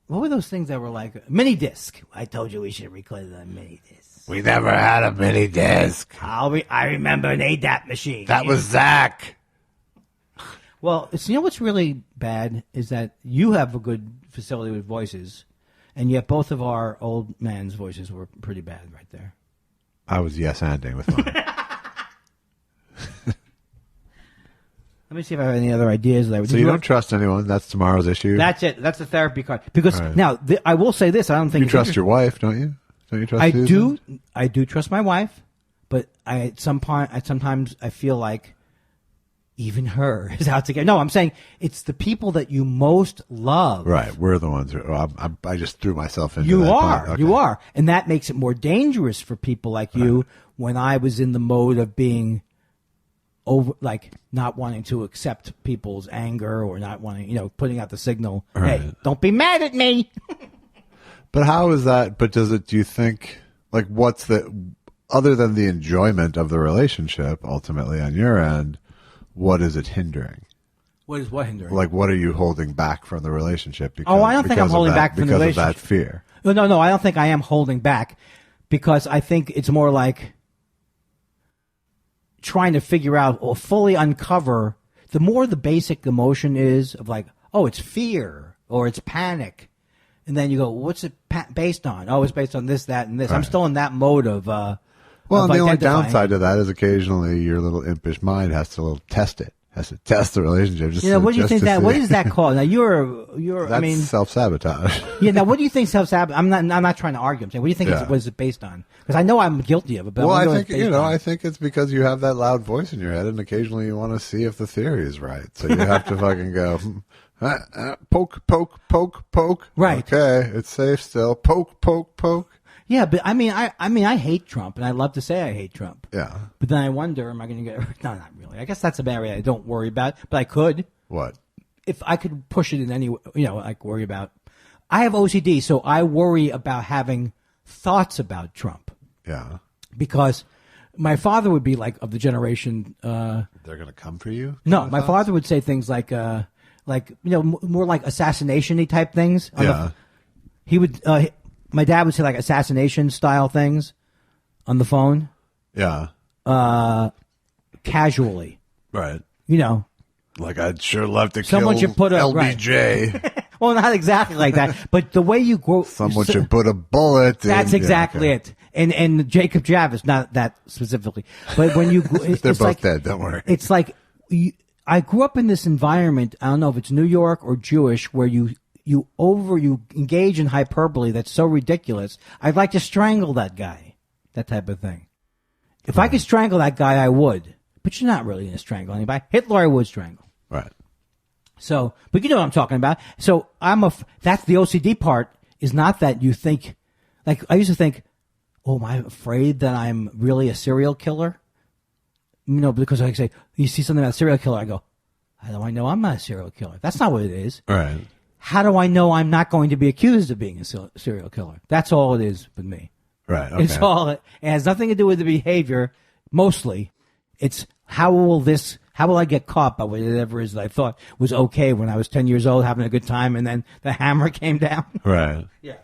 were those things that were like mini disc? I told you we should record it on mini disc. We never had a mini disc. I remember an ADAT machine. That was Zach. Well, you know what's really bad is that you have a good facility with voices. And yet both of our old man's voices were pretty bad right there. I was yes-anding with mine. Let me see if I have any other ideas. So you don't trust anyone? That's tomorrow's issue? That's it. That's the therapy card. Because now, I will say this. I don't think... You trust your wife, don't you? Don't you trust Susan? I do trust my wife. But sometimes I feel like even her is out to get. No, I'm saying it's the people that you most love. Right, we're the ones who. I just threw myself into. You that are, point. Okay. you are, and that makes it more dangerous for people like you. When I was in the mode of being over, like not wanting to accept people's anger or not wanting, putting out the signal, hey, don't be mad at me. But how is that? But do you think like what's the other than the enjoyment of the relationship ultimately on your end? What is it hindering? What is what hindering? Like, what are you holding back from the relationship? I don't think I'm holding back from the relationship. Because of that fear. No, I don't think I am holding back because I think it's more like trying to figure out or fully uncover the more the basic emotion is of like, oh, it's fear or it's panic. And then you go, what's it based on? Oh, it's based on this, that, and this. Right. I'm still in that mode of well, and the only downside to that is occasionally your little impish mind has to test it, has to test the relationship. What do you think that? What is that called? Now you're. That's self-sabotage. Yeah. Now, what do you think self-sabotage? I'm not trying to argue. I'm saying, what do you think? What is it based on? Because I know I'm guilty of it. But I think I think it's because you have that loud voice in your head, and occasionally you want to see if the theory is right. So you have to fucking go. Poke, poke, poke, poke. Right. Okay, it's safe still. Poke, poke, poke. Yeah, but I hate Trump, and I love to say I hate Trump. Yeah. But then I wonder, am I going to get... No, not really. I guess that's a area I don't worry about, but I could. What? If I could push it in any way, like worry about... I have OCD, so I worry about having thoughts about Trump. Yeah. Because my father would be like of the generation... They're going to come for you? No, my father would say things like more like assassination-y type things. Yeah. He would... my dad would say like assassination style things on the phone. Yeah. Casually. Right. Like I'd sure love to someone kill should put LBJ. Right. Well, not exactly like that, but the way you grow. Someone should put a bullet. That's exactly it. And Jacob Jarvis, not that specifically, but when you they're both dead. Don't worry. It's like I grew up in this environment. I don't know if it's New York or Jewish, where you engage in hyperbole that's so ridiculous. I'd like to strangle that guy, that type of thing. If I could strangle that guy, I would, but you're not really going to strangle anybody. Hitler I would strangle. Right. So, but you know what I'm talking about. So that's the OCD part, is not that you think, like I used to think, oh, am I afraid that I'm really a serial killer? You know, because I say, you see something about a serial killer, I go, how do I know I'm not a serial killer? That's not what it is. Right. How do I know I'm not going to be accused of being a serial killer? That's all it is with me. Right. Okay. It's all, it has nothing to do with the behavior, mostly. It's how will I get caught by whatever it is that I thought was okay when I was 10 years old having a good time and then the hammer came down? Right. Yeah.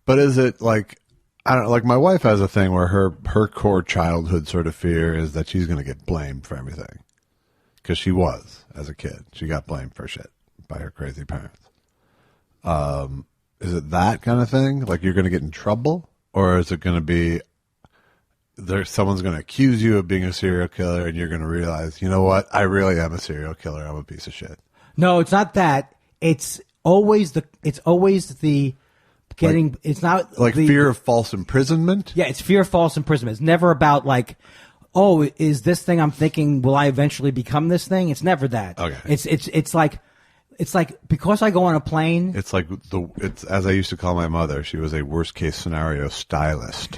But is it like, I don't know, like my wife has a thing where her core childhood sort of fear is that she's going to get blamed for everything. Because she was, as a kid. She got blamed for shit by her crazy parents. Is it that kind of thing? Like you're going to get in trouble? Or is it going to be someone's going to accuse you of being a serial killer and you're going to realize, you know what? I really am a serial killer. I'm a piece of shit. No, it's not that. It's always the getting, like, it's not like fear of false imprisonment. Yeah, it's fear of false imprisonment. It's never about like, oh, is this thing I'm thinking, will I eventually become this thing? It's never that. Okay. It's like because I go on a plane. It's like it's as I used to call my mother. She was a worst case scenario stylist.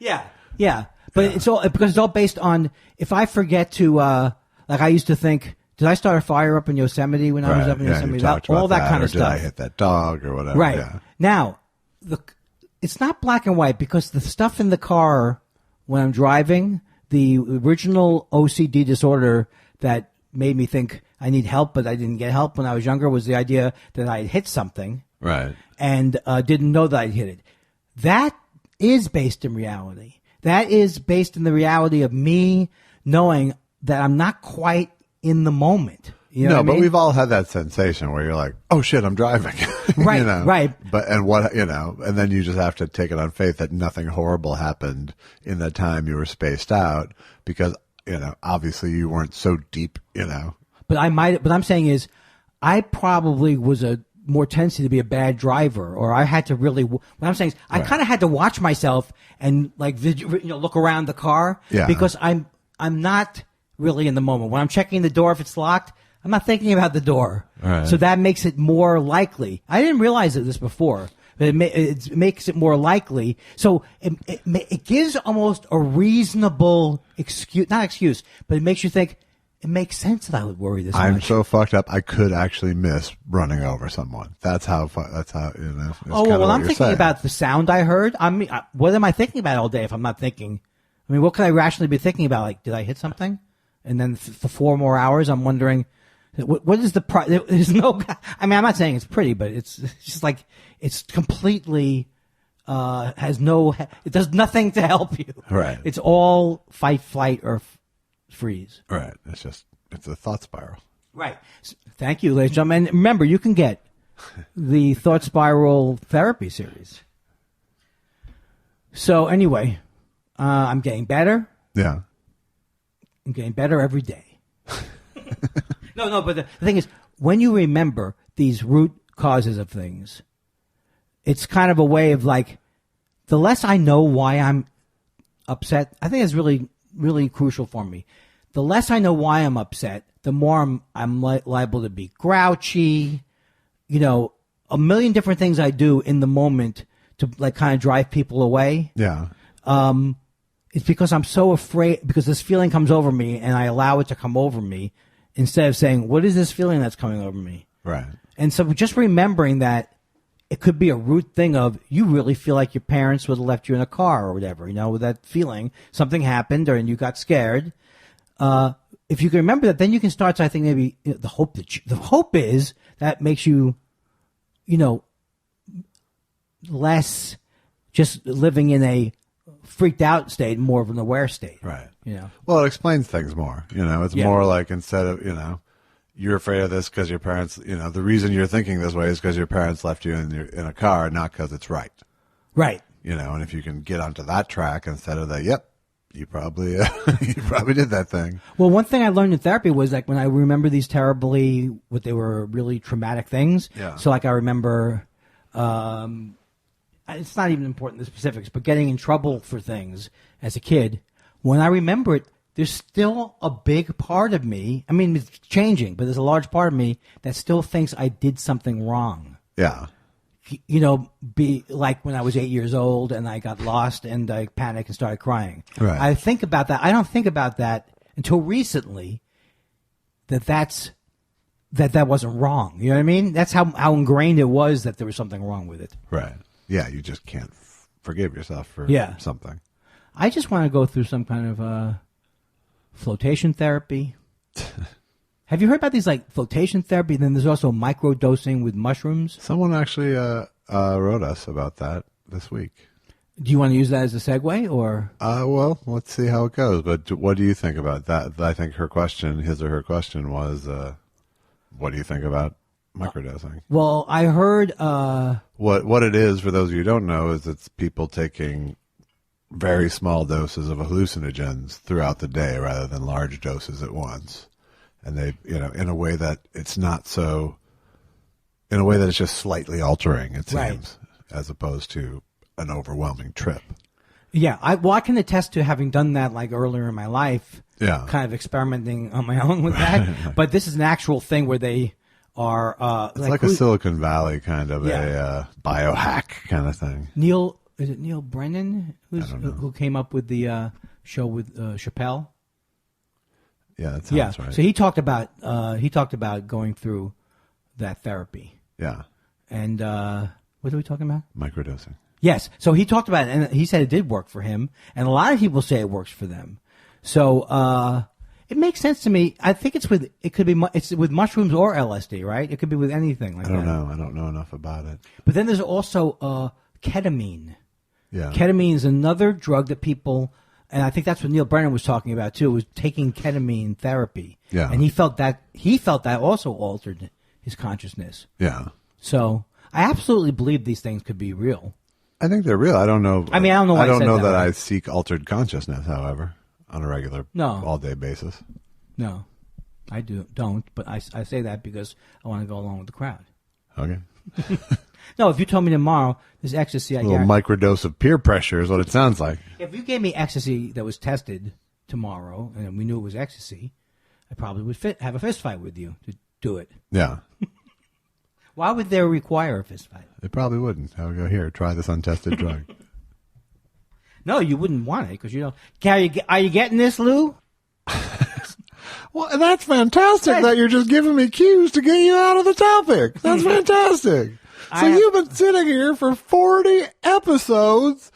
Yeah. But it's all because it's all based on if I forget to like I used to think, did I start a fire up in Yosemite when I was up in Yosemite? All that kind of stuff. Did I hit that dog or whatever? Right. Yeah. Now, it's not black and white because the stuff in the car when I'm driving, the original OCD disorder that made me think I need help, but I didn't get help when I was younger was the idea that I had hit something. Right. And didn't know that I'd hit it. That is based in reality. That is based in the reality of me knowing that I'm not quite in the moment. You know what I mean? But we've all had that sensation where you're like, oh shit, I'm driving. Right, you know? right. But, and what, you know, and then you just have to take it on faith that nothing horrible happened in the time you were spaced out because, you know, obviously you weren't so deep, you know. But I'm saying is I probably was a more tendency to be a bad driver, or I had to really, what I'm saying is I kind of had to watch myself and like, look around the car because I'm not really in the moment. When I'm checking the door, if it's locked, I'm not thinking about the door. Right. So that makes it more likely. I didn't realize this before, but it makes it more likely. So it gives almost a reasonable excuse, not excuse, but it makes you think, it makes sense that I would worry this much. I'm so fucked up. I could actually miss running over someone. That's how, you know. Oh, well, I'm thinking about the sound I heard. What am I thinking about all day if I'm not thinking? I mean, what could I rationally be thinking about? Like, did I hit something? And then for 4 more hours, I'm wondering, what is the there's no, I mean, I'm not saying it's pretty, but it's just like, it's completely, it does nothing to help you. Right. It's all fight, flight, or freeze. Right. It's a thought spiral. Right. Thank you, ladies and gentlemen. And remember, you can get the Thought Spiral Therapy Series. So anyway, I'm getting better. Yeah. I'm getting better every day. No, but the thing is, when you remember these root causes of things, it's kind of a way of like, the less I know why I'm upset, I think it's really, really crucial for me. The less I know why I'm upset, the more I'm liable to be grouchy, you know, a million different things I do in the moment to like kind of drive people away. Yeah. It's because I'm so afraid, because this feeling comes over me and I allow it to come over me instead of saying, what is this feeling that's coming over me? Right. And so just remembering that it could be a root thing of you really feel like your parents would have left you in a car or whatever, you know, with that feeling, something happened and you got scared. If you can remember that, then you can start to, I think maybe the hope is that makes you, you know, less just living in a freaked out state, more of an aware state. Right. You know. Well, it explains things more. You know, it's more like instead of, you know, you're afraid of this because your parents, you know, the reason you're thinking this way is because your parents left you in a car, not because it's right. Right. You know, and if you can get onto that track instead of the, yep, you probably did that thing. Well, one thing I learned in therapy was like when I remember these what they were really traumatic things. Yeah. So like I remember, it's not even important the specifics, but getting in trouble for things as a kid. When I remember it, there's still a big part of me. I mean, it's changing, but there's a large part of me that still thinks I did something wrong. Yeah. You know, be like when I was 8 years old and I got lost and I panicked and started crying. Right. I think about that. I don't think about that until recently. That wasn't wrong. You know what I mean? That's how ingrained it was that there was something wrong with it. Right. Yeah. You just can't forgive yourself for something. I just want to go through some kind of flotation therapy. Have you heard about these like flotation therapy? Then there's also microdosing with mushrooms. Someone actually wrote us about that this week. Do you want to use that as a segue, or? Well, let's see how it goes. But what do you think about that? I think his or her question was, what do you think about microdosing? Well, I heard. What it is, for those of you who don't know, is it's people taking very small doses of hallucinogens throughout the day rather than large doses at once. And they, in a way that it's just slightly altering, it seems, as opposed to an overwhelming trip. Yeah, I can attest to having done that like earlier in my life. Yeah, kind of experimenting on my own with that. But this is an actual thing where they are. It's like a Silicon Valley kind of a biohack kind of thing. Is it Neil Brennan who came up with the show with Chappelle? Yeah, that sounds right. So he talked about going through that therapy. Yeah. And what are we talking about? Microdosing. Yes. So he talked about it, and he said it did work for him, and a lot of people say it works for them. So it makes sense to me. I think it's with mushrooms or LSD, right? It could be with anything like that. I don't know enough about it. But then there's also ketamine. Yeah. Ketamine is another drug that people. And I think that's what Neil Brennan was talking about too. Was taking ketamine therapy. Yeah. And he felt that also altered his consciousness. Yeah. So I absolutely believe these things could be real. I think they're real. I don't know. I mean, I don't know. Why I don't know that way. I seek altered consciousness, however, on a regular, all day basis. No, I don't. But I say that because I want to go along with the crowd. Okay. No, if you told me tomorrow there's ecstasy, a little microdose of peer pressure is what it sounds like. If you gave me ecstasy that was tested tomorrow and we knew it was ecstasy, I probably would have a fist fight with you to do it. Yeah. Why would they require a fist fight? They probably wouldn't. I would go, here, try this untested drug. No, you wouldn't want it because you don't. Are you getting this, Lou? Well, that's fantastic that you're just giving me cues to get you out of the topic. That's fantastic. So you've been sitting here for 40 episodes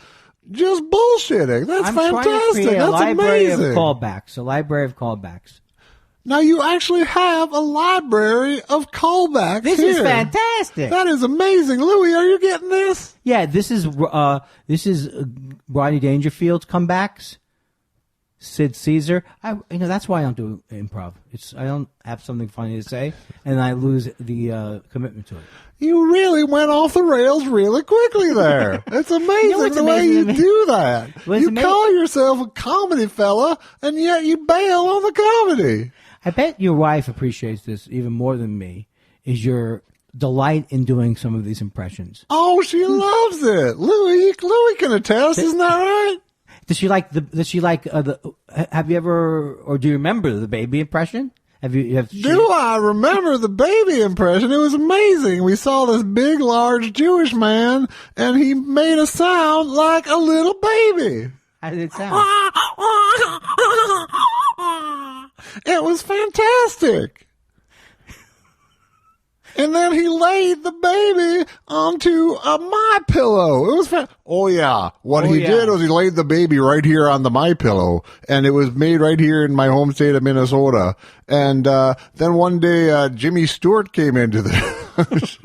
just bullshitting. That's fantastic. I'm trying to create That's a library amazing. of callbacks. A library of callbacks. Now you actually have a library of callbacks. This is fantastic. That is amazing, Louie. Are you getting this? Yeah, this is Rodney Dangerfield's comebacks. Sid Caesar. That's why I don't do improv. I don't have something funny to say, and I lose the commitment to it. You really went off the rails really quickly there. It's amazing the way you do that. You call yourself a comedy fella, and yet you bail on the comedy. I bet your wife appreciates this even more than me, is your delight in doing some of these impressions. Oh, she loves it. Louie can attest, isn't that right? Does she like have you ever, or do you remember the baby impression? Do I remember the baby impression? It was amazing. We saw this big, large Jewish man, and he made a sound like a little baby. How did it sound? It was fantastic. And then he laid the baby onto a My Pillow. It was oh yeah. What he did was he laid the baby right here on the My Pillow, and it was made right here in my home state of Minnesota. And then one day Jimmy Stewart came into the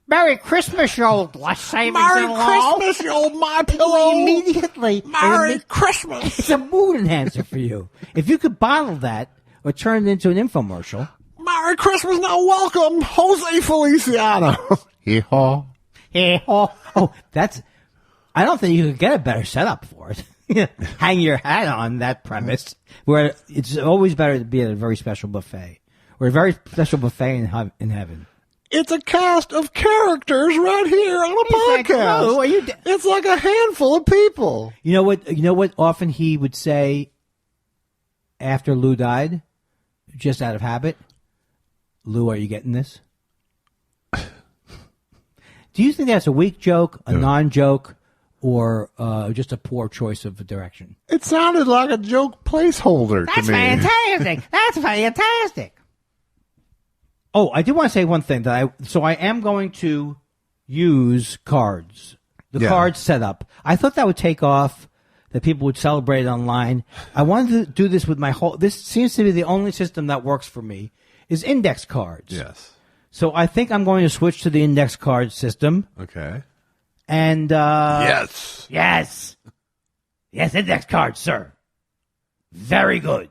Merry Christmas, you old savings Merry and law. Christmas, you old My Pillow. Immediately. Merry Christmas. It's a mood enhancer for you. If you could bottle that or turn it into an infomercial. Merry Christmas, now welcome, Jose Feliciano. Hee-haw. Hee-haw. Oh, I don't think you could get a better setup for it. Hang your hat on that premise, where it's always better to be at a very special buffet, or a very special buffet in heaven. It's a cast of characters right here on a podcast. It's like a handful of people. You know what often he would say after Lou died, just out of habit. Lou, are you getting this? Do you think that's a weak joke, a non-joke, or just a poor choice of direction? It sounded like a joke placeholder That's to me. fantastic. That's fantastic. Oh, I do want to say one thing I am going to use cards. The card setup. I thought that would take off, that people would celebrate it online. I wanted to do this with this seems to be the only system that works for me, is index cards. Yes. So I think I'm going to switch to the index card system. Okay. And, Yes. Yes, index cards, sir. Very good.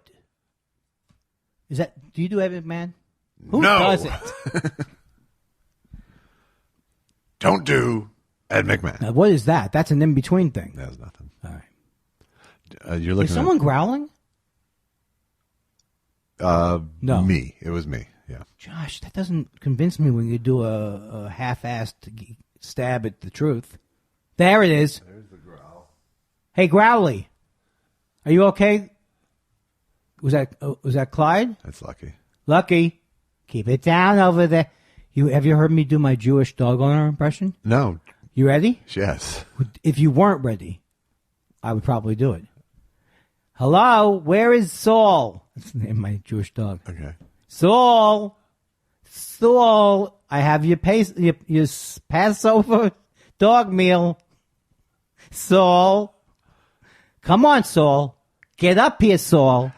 Do you do Ed McMahon? Who does it? Don't do Ed McMahon. Now, what is that? That's an in-between thing. That's nothing. All right. You're looking Is someone growling? No. Me. It was me. Yeah. Josh, that doesn't convince me when you do a half-assed stab at the truth. There it is. There's the growl. Hey, Growly. Are you okay? Was that Clyde? That's Lucky. Lucky. Keep it down over there. Have you heard me do my Jewish dog owner impression? No. You ready? Yes. If you weren't ready, I would probably do it. Hello, where is Saul? That's the name of my Jewish dog. Okay. Saul, I have your Passover dog meal. Saul, come on, Saul, get up here, Saul.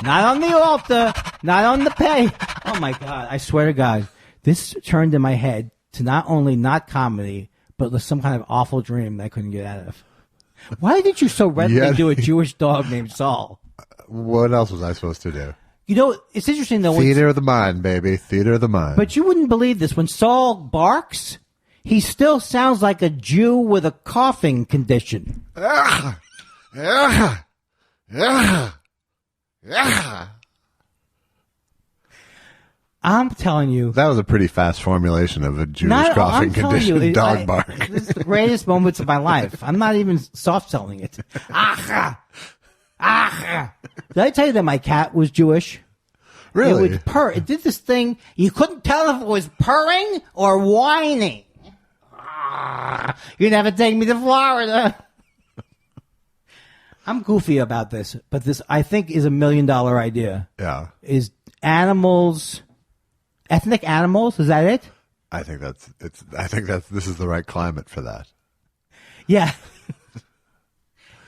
Not on the altar, not on the pay. Oh my God! I swear to God, this turned in my head to not only not comedy, but some kind of awful dream that I couldn't get out of. Why did you so readily do a Jewish dog named Saul? What else was I supposed to do? You know, it's interesting though. Theater of the mind, baby. Theater of the mind. But you wouldn't believe this. When Saul barks, he still sounds like a Jew with a coughing condition. Yeah. Yeah. Yeah. Yeah. I'm telling you. That was a pretty fast formulation of a Jewish coughing condition dog bark. This is the greatest moments of my life. I'm not even soft selling it. Aha! Aha! Did I tell you that my cat was Jewish? Really? It would purr. It did this thing. You couldn't tell if it was purring or whining. You never take me to Florida. I'm goofy about this, but this I think is $1 million idea. Yeah. Is animals, ethnic animals? Is that it? I think this is the right climate for that. Yeah.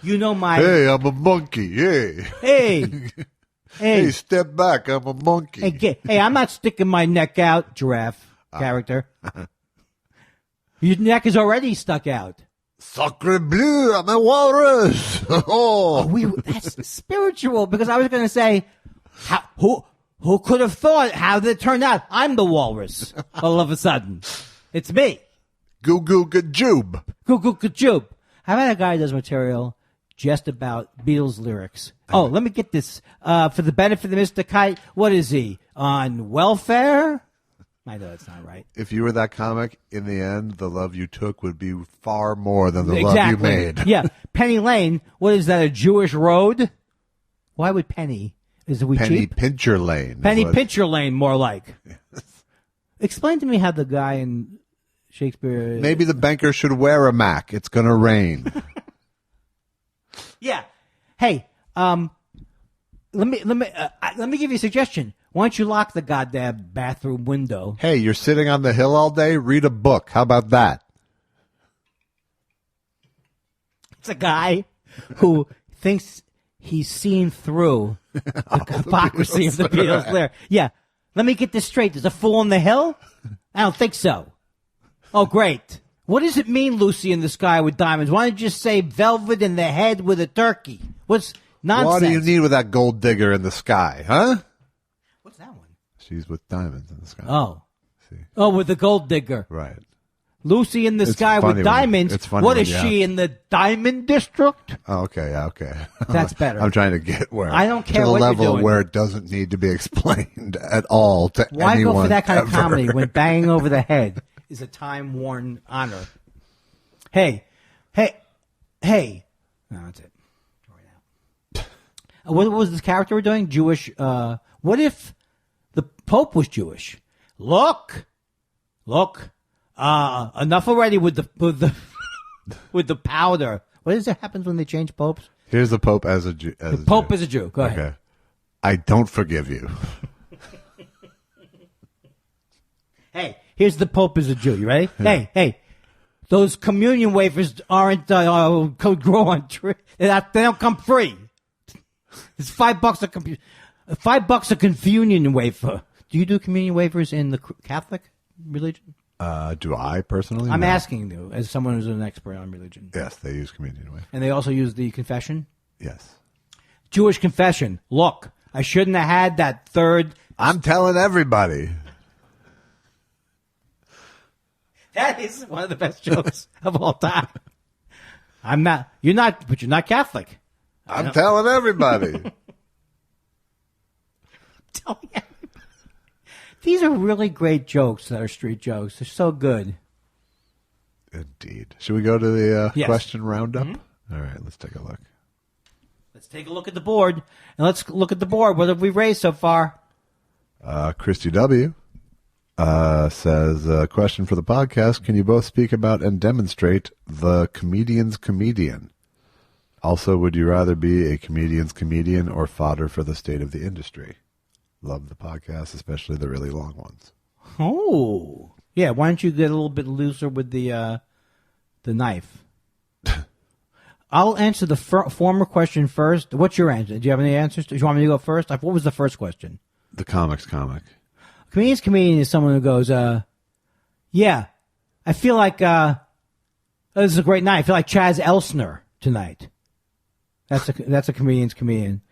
You know my. Hey, I'm a monkey. Hey. Hey. Hey, step back. I'm a monkey. Hey, I'm not sticking my neck out, giraffe character. Your neck is already stuck out. Sacre bleu, I'm a walrus. That's spiritual, because I was going to say, who could have thought? How did it turn out? I'm the walrus. All of a sudden, it's me. Goo goo gajoob. Goo goo gajoob. How about a guy who does material just about Beatles lyrics? Oh, let me get this for the benefit of Mr. Kite. What is he on welfare? I know that's not right. If you were that comic, in the end, the love you took would be far more than the love you made. Yeah. Penny Lane, what is that, a Jewish road? Why would Penny? Is we Penny cheap? Pincher Lane. Penny Pincher Lane, more like. Yes. Explain to me how the guy in Shakespeare... Maybe the banker should wear a Mac. It's going to rain. Yeah. Hey, let me give you a suggestion. Why don't you lock the goddamn bathroom window? Hey, you're sitting on the hill all day? Read a book. How about that? It's a guy who thinks he's seen through the hypocrisy of the Beatles lyric. Yeah. Let me get this straight. There's a fool on the hill? I don't think so. Oh, great. What does it mean, Lucy in the Sky with Diamonds? Why don't you just say velvet in the head with a turkey? What's nonsense? What do you need with that gold digger in the sky, huh? What's that one? She's with diamonds in the sky. Oh. See. Oh, with the gold digger. Right. Lucy in the Sky with Diamonds. What is she in the Diamond District? Oh, okay, okay. That's better. I'm trying to get where. I don't care to the what level you're doing. Where it doesn't need to be explained at all to Why anyone. go for that kind ever? of comedy when banging over the head is a time-worn honor? Hey. No, that's it. What was this character we're doing? Jewish. What if the Pope was Jewish? Look. Enough already with the with the powder. What is it happens when they change popes? Here's the Pope as a Jew. The Pope is a Jew. Go ahead. Okay. I don't forgive you. Hey, here's the Pope as a Jew. You ready? Yeah. Hey. Those communion wafers aren't could grow on tree. They don't come free. It's $5 $5 a communion wafer. Do you do communion wafers in the Catholic religion? Do I personally? I'm No. asking you, as someone who's an expert on religion. Yes, they use communion wafer. And they also use the confession? Yes. Jewish confession. Look, I shouldn't have had that third. I'm telling everybody. That is one of the best jokes of all time. You're not Catholic. I'm telling everybody. Telling everybody. These are really great jokes that are street jokes. They're so good. Indeed. Should we go to the Yes. question roundup? Mm-hmm. All right, let's take a look. Let's take a look at the board. And let's look at the board. What have we raised so far? Christy W. Says, question for the podcast. Can you both speak about and demonstrate the comedian's comedian? Also, would you rather be a comedian's comedian or fodder for the state of the industry? Love the podcast, especially the really long ones. Oh. Yeah, why don't you get a little bit looser with the knife? I'll answer the former question first. What's your answer? Do you have any answers? Do you want me to go first? What was the first question? The comic. Comedian's comedian is someone who goes, yeah, I feel like, this is a great night. I feel like Chaz Elsner tonight. That's a comedian's comedian.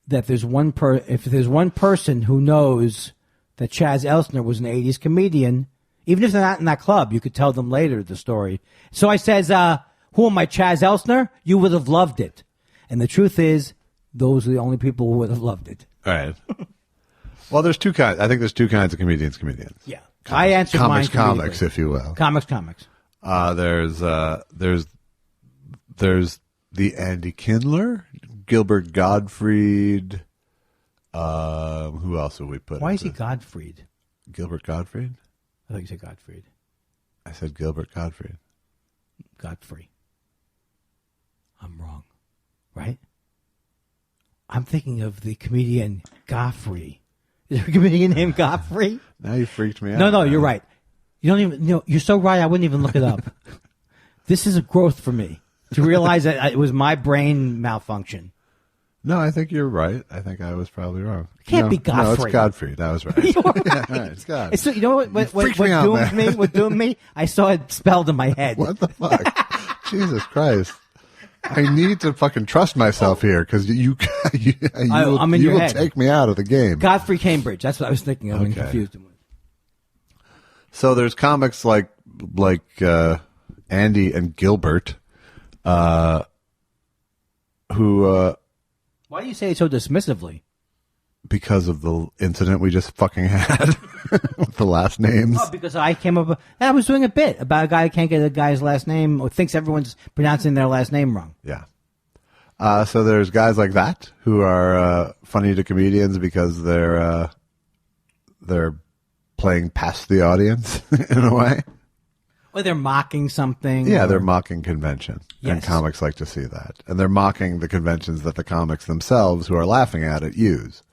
That if there's one person who knows that Chaz Elsner was an 80s comedian, even if they're not in that club, you could tell them later the story. So I says, who am I, Chaz Elsner? You would have loved it. And the truth is, those are the only people who would have loved it. All right. Well, there's two kinds. I think there's two kinds of comedians. Yeah. I answered mine. Comics, if you will. Comics. There's the Andy Kindler, Gilbert Gottfried. Who else would we put? Why is he Gottfried? Gilbert Gottfried? I thought you said Gottfried. I said Gilbert Gottfried. Godfrey. I'm wrong, right? I'm thinking of the comedian Godfrey. Is there a comedian named Godfrey? Now you freaked me out. No, you're right. You don't even. You're so right. I wouldn't even look it up. This is a growth for me to realize that it was my brain malfunction. No, I think you're right. I think I was probably wrong. It can't be Godfrey. No, it's Godfrey. That was right. You were right. Yeah, right, it's God. So, you know what doomed me? I saw it spelled in my head. What the fuck? Jesus Christ. I need to fucking trust myself here because you will take me out of the game. Godfrey Cambridge. That's what I was thinking of and Okay. confused him with. So there's comics like Andy and Gilbert, who Why do you say it so dismissively? because of the incident we just fucking had with the last names. Oh, because I came up. I was doing a bit about a guy who can't get a guy's last name or thinks everyone's pronouncing their last name wrong. Yeah. So there's guys like that who are funny to comedians because they're playing past the audience in a way. Or they're mocking something. Yeah, they're mocking convention. Yes. And comics like to see that. And they're mocking the conventions that the comics themselves who are laughing at it use.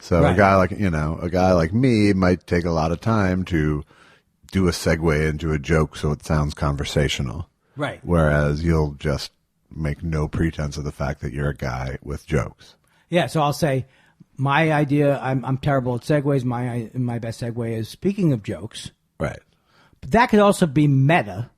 So Right. a guy like me might take a lot of time to do a segue into a joke so it sounds conversational. Right. Whereas you'll just make no pretense of the fact that you're a guy with jokes. Yeah, so I'll say my idea, I'm terrible at segues. My best segue is speaking of jokes. Right. But that could also be meta.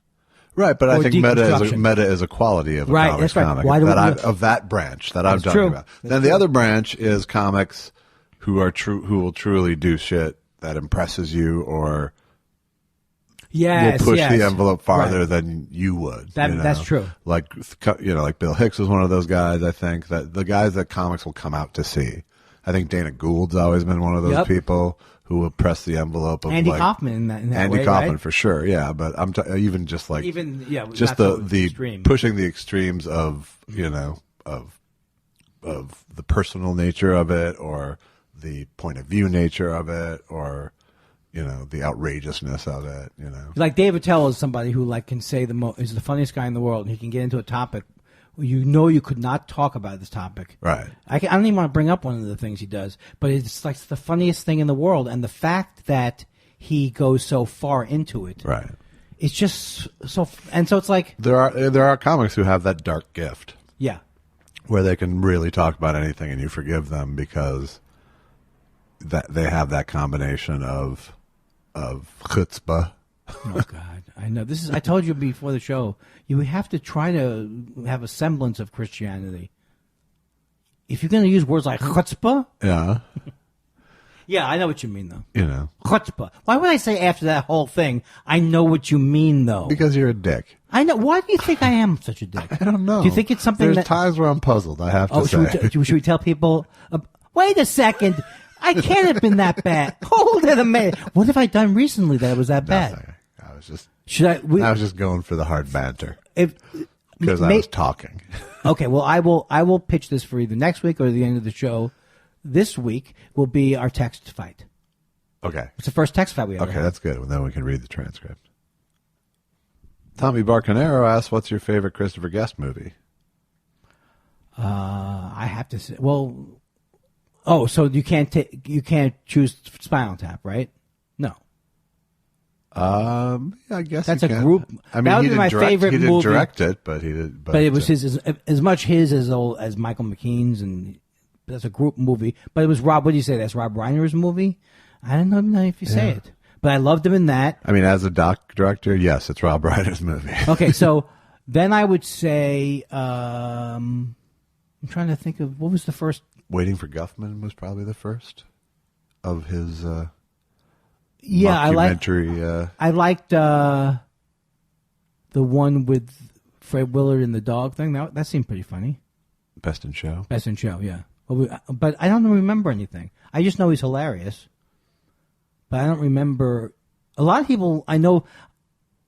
Right, but I Or think meta deconstruction. is a quality of a Right, comics that's right. comic Why do we- of that branch that I'm That's talking true. about. That's Then the true. other branch is comics who will truly do shit that impresses you or Yes, will push yes. the envelope farther Right. than you would. That's true. Like like Bill Hicks was one of those guys. I think that the guys that comics will come out to see. I think Dana Gould's always been one of those Yep. people who will press the envelope of Andy like, Kaufman in that Andy way, Kaufman right? for sure. Yeah, but I'm even just like Even, yeah, just not so the extreme. pushing the extremes of the personal nature of it, or the point of view nature of it, or the outrageousness of it. Like Dave Attell is somebody who can say is the funniest guy in the world, and he can get into a topic where you could not talk about this topic. Right. I don't even want to bring up one of the things he does, but it's like the funniest thing in the world, and the fact that he goes so far into it. Right. It's just so, and so it's like there are comics who have that dark gift. Yeah. Where they can really talk about anything and you forgive them because that they have that combination of chutzpah. Oh God, I know this is. I told you before the show, you have to try to have a semblance of Christianity. If you're going to use words like chutzpah, yeah, yeah, I know what you mean though. Chutzpah. Why would I say after that whole thing? I know what you mean though. Because you're a dick. I know. Why do you think I am such a dick? I don't know. Do you think it's something? There's times where I'm puzzled. I have to say. Should we tell people? Wait a second. I can't have been that bad. Hold it a minute. What have I done recently that was that bad? Nothing. I was just. I was just going for the hard banter. Because I was talking. Okay. Well, I will pitch this for either next week or the end of the show. This week will be our text fight. Okay. It's the first text fight we ever had. That's good. Well, then we can read the transcript. Tommy Barcanero asks, "What's your favorite Christopher Guest movie?" I have to say. Well. Oh, so you can't choose Spinal Tap, right? No. Yeah, I guess that's you a can. group. I mean, that would be my favorite movie. He didn't direct it, but he did. But it was his as much his as Michael McKean's, and that's a group movie. But it was Rob. What do you say? That's Rob Reiner's movie. I don't know if you say it, but I loved him in that. I mean, as a doc director, yes, it's Rob Reiner's movie. Okay, so then I would say I'm trying to think of what was the first. Waiting for Guffman was probably the first of his mockumentary. I liked the one with Fred Willard and the dog thing. That seemed pretty funny. Best in Show. Best in Show, yeah. But I don't remember anything. I just know he's hilarious. But I don't remember. A lot of people I know.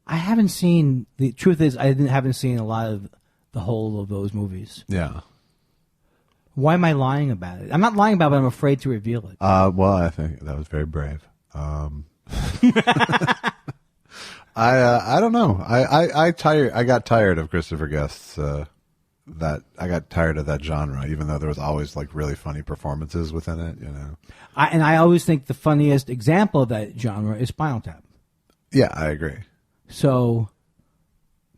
I haven't seen. The truth is, I haven't seen a lot of the whole of those movies. Yeah. Why am I lying about it? I'm not lying about it, but I'm afraid to reveal it. Well, I think that was very brave. I don't know. I got tired of Christopher Guest's I got tired of that genre, even though there was always really funny performances within it, I always think the funniest example of that genre is Spinal Tap. Yeah, I agree. So,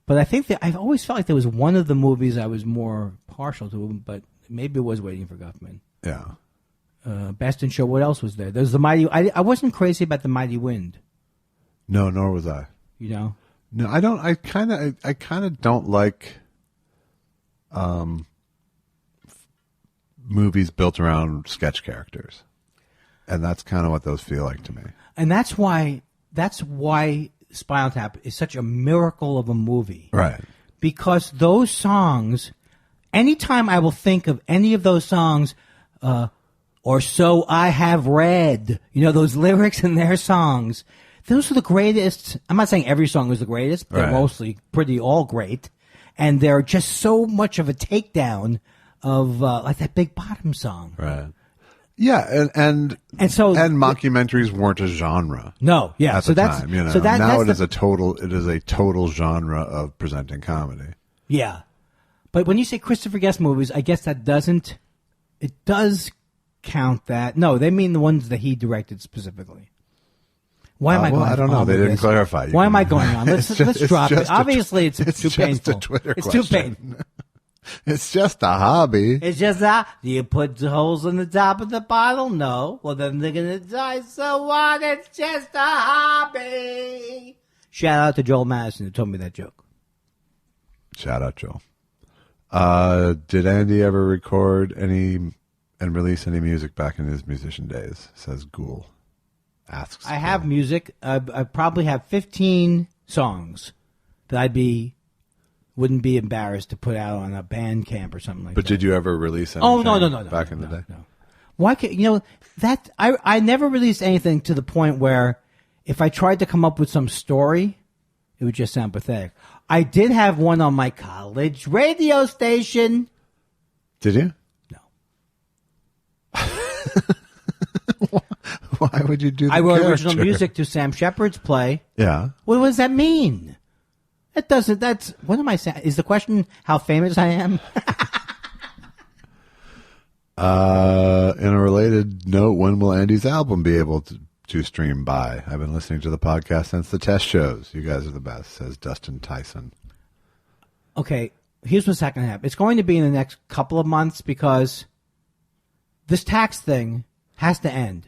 but I think that I've always felt like there was one of the movies I was more partial to, but maybe it was Waiting for Guffman. Yeah. Best in Show. What else was there? There's the Mighty. I wasn't crazy about the Mighty Wind. No, nor was I. No, I don't. I kind of don't like movies built around sketch characters, and that's kind of what those feel like to me. And that's why Spinal Tap is such a miracle of a movie, right? Because those songs. Anytime I will think of any of those songs, or so I have read, those lyrics in their songs, those are the greatest. I'm not saying every song is the greatest, but they're mostly pretty all great. And they're just so much of a takedown of, like that Big Bottom song. Right. Yeah. And mockumentaries weren't a genre. No. Yeah. At the time, So now it is a total genre of presenting comedy. Yeah. But when you say Christopher Guest movies, I guess it does count that. No, they mean the ones that he directed specifically. Why am I going on? I don't know. They didn't clarify. Why am I going on? Let's drop it. Obviously, it's too painful. It's a Twitter question. It's too painful. It's just a hobby. It's just that. Do you put the holes in the top of the bottle? No. Well, then they're going to die. So what? It's just a hobby. Shout out to Joel Madison who told me that joke. Shout out, Joel. Did Andy ever record any and release any music back in his musician days? Says Ghoul. Asks. I have music. I probably have 15 songs that wouldn't be embarrassed to put out on a band camp or something like that. But did you ever release anything? Oh, no. Back in the day? No. Why can't, that, I never released anything to the point where if I tried to come up with some story, it would just sound pathetic. I did have one on my college radio station. Did you? No. Why would you do that? I wrote original music to Sam Shepard's play. Yeah. What does that mean? What am I saying? Is the question how famous I am? In a related note, when will Andy's album be able to stream by? I've been listening to the podcast since the test shows. You guys are the best, says Dustin Tyson. Okay, here's what's not going to happen. It's going to be in the next couple of months because this tax thing has to end.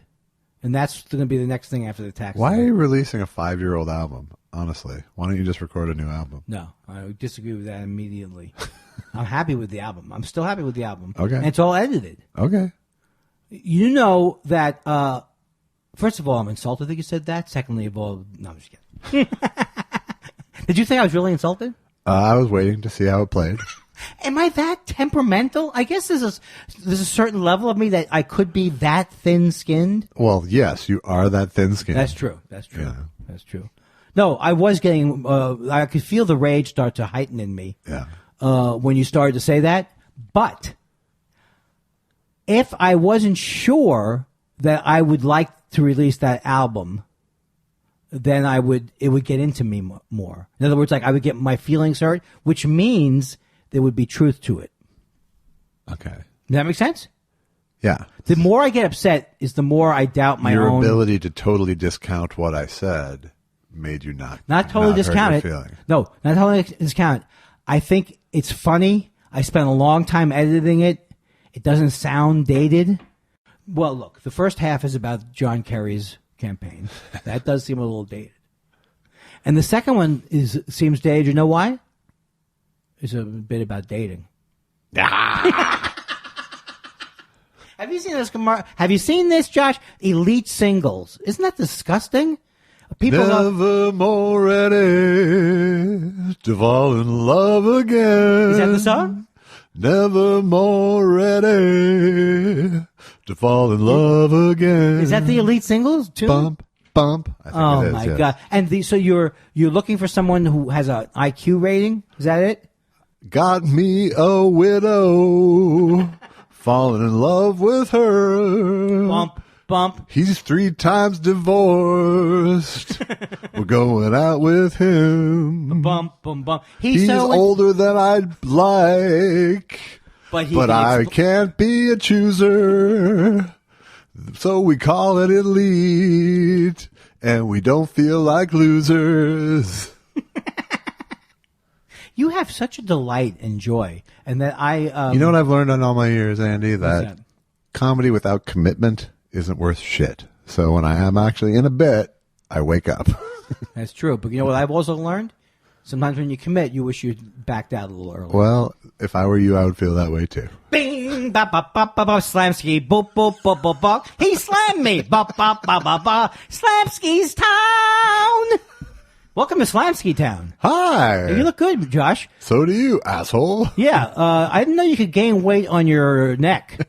And that's going to be the next thing after the tax Why thing. are you releasing a 5-year-old album, honestly? Why don't you just record a new album? No, I disagree with that immediately. I'm happy with the album. I'm still happy with the album. Okay. And it's all edited. Okay. You know that, first of all, I'm insulted that you said that. Secondly of all, no, I'm just kidding. Did you think I was really insulted? I was waiting to see how it played. Am I that temperamental? I guess there's a certain level of me that I could be that thin-skinned. Well, yes, you are that thin-skinned. That's true. Yeah. That's true. No, I was getting, I could feel the rage start to heighten in me. Yeah. When you started to say that. But if I wasn't sure that I would like to release that album, then it would get into me more. In other words, like I would get my feelings hurt, which means there would be truth to it. Okay. Does that make sense? Yeah. The more I get upset is the more I doubt my Your own ability to totally discount what I said made you not totally discount it. No, not totally discount it. I think it's funny. I spent a long time editing it. It doesn't sound dated. Well, look, the first half is about John Kerry's campaign. That does seem a little dated. And the second one seems dated. You know why? It's a bit about dating. Have you seen this? Have you seen this, Josh? Elite Singles. Isn't that disgusting? People never more ready to fall in love again. Is that the song? Never more ready to fall in love again. Is that the Elite Singles too? Bump, bump. I think it is, my yes. God! And so you're looking for someone who has an IQ rating? Is that it? Got me a widow, falling in love with her. Bump, bump. He's 3 times divorced. We're going out with him. Bump, bump, bump. He's older than I'd like, but I can't be a chooser. So we call it elite, and we don't feel like losers. You have such a delight and joy, and that you know what I've learned in all my years, Andy? That comedy without commitment isn't worth shit. So when I am actually in a bit, I wake up. That's true. But you know what I've also learned? Sometimes when you commit, you wish you'd backed out a little earlier. Well, if I were you, I would feel that way too. Bing, ba ba ba ba ba, Slamski, boop boop boop boop boop. He slammed me, ba ba ba ba ba. Slamski's town. Welcome to Slamski Town. Hi. You look good, Josh. So do you, asshole. Yeah, I didn't know you could gain weight on your neck.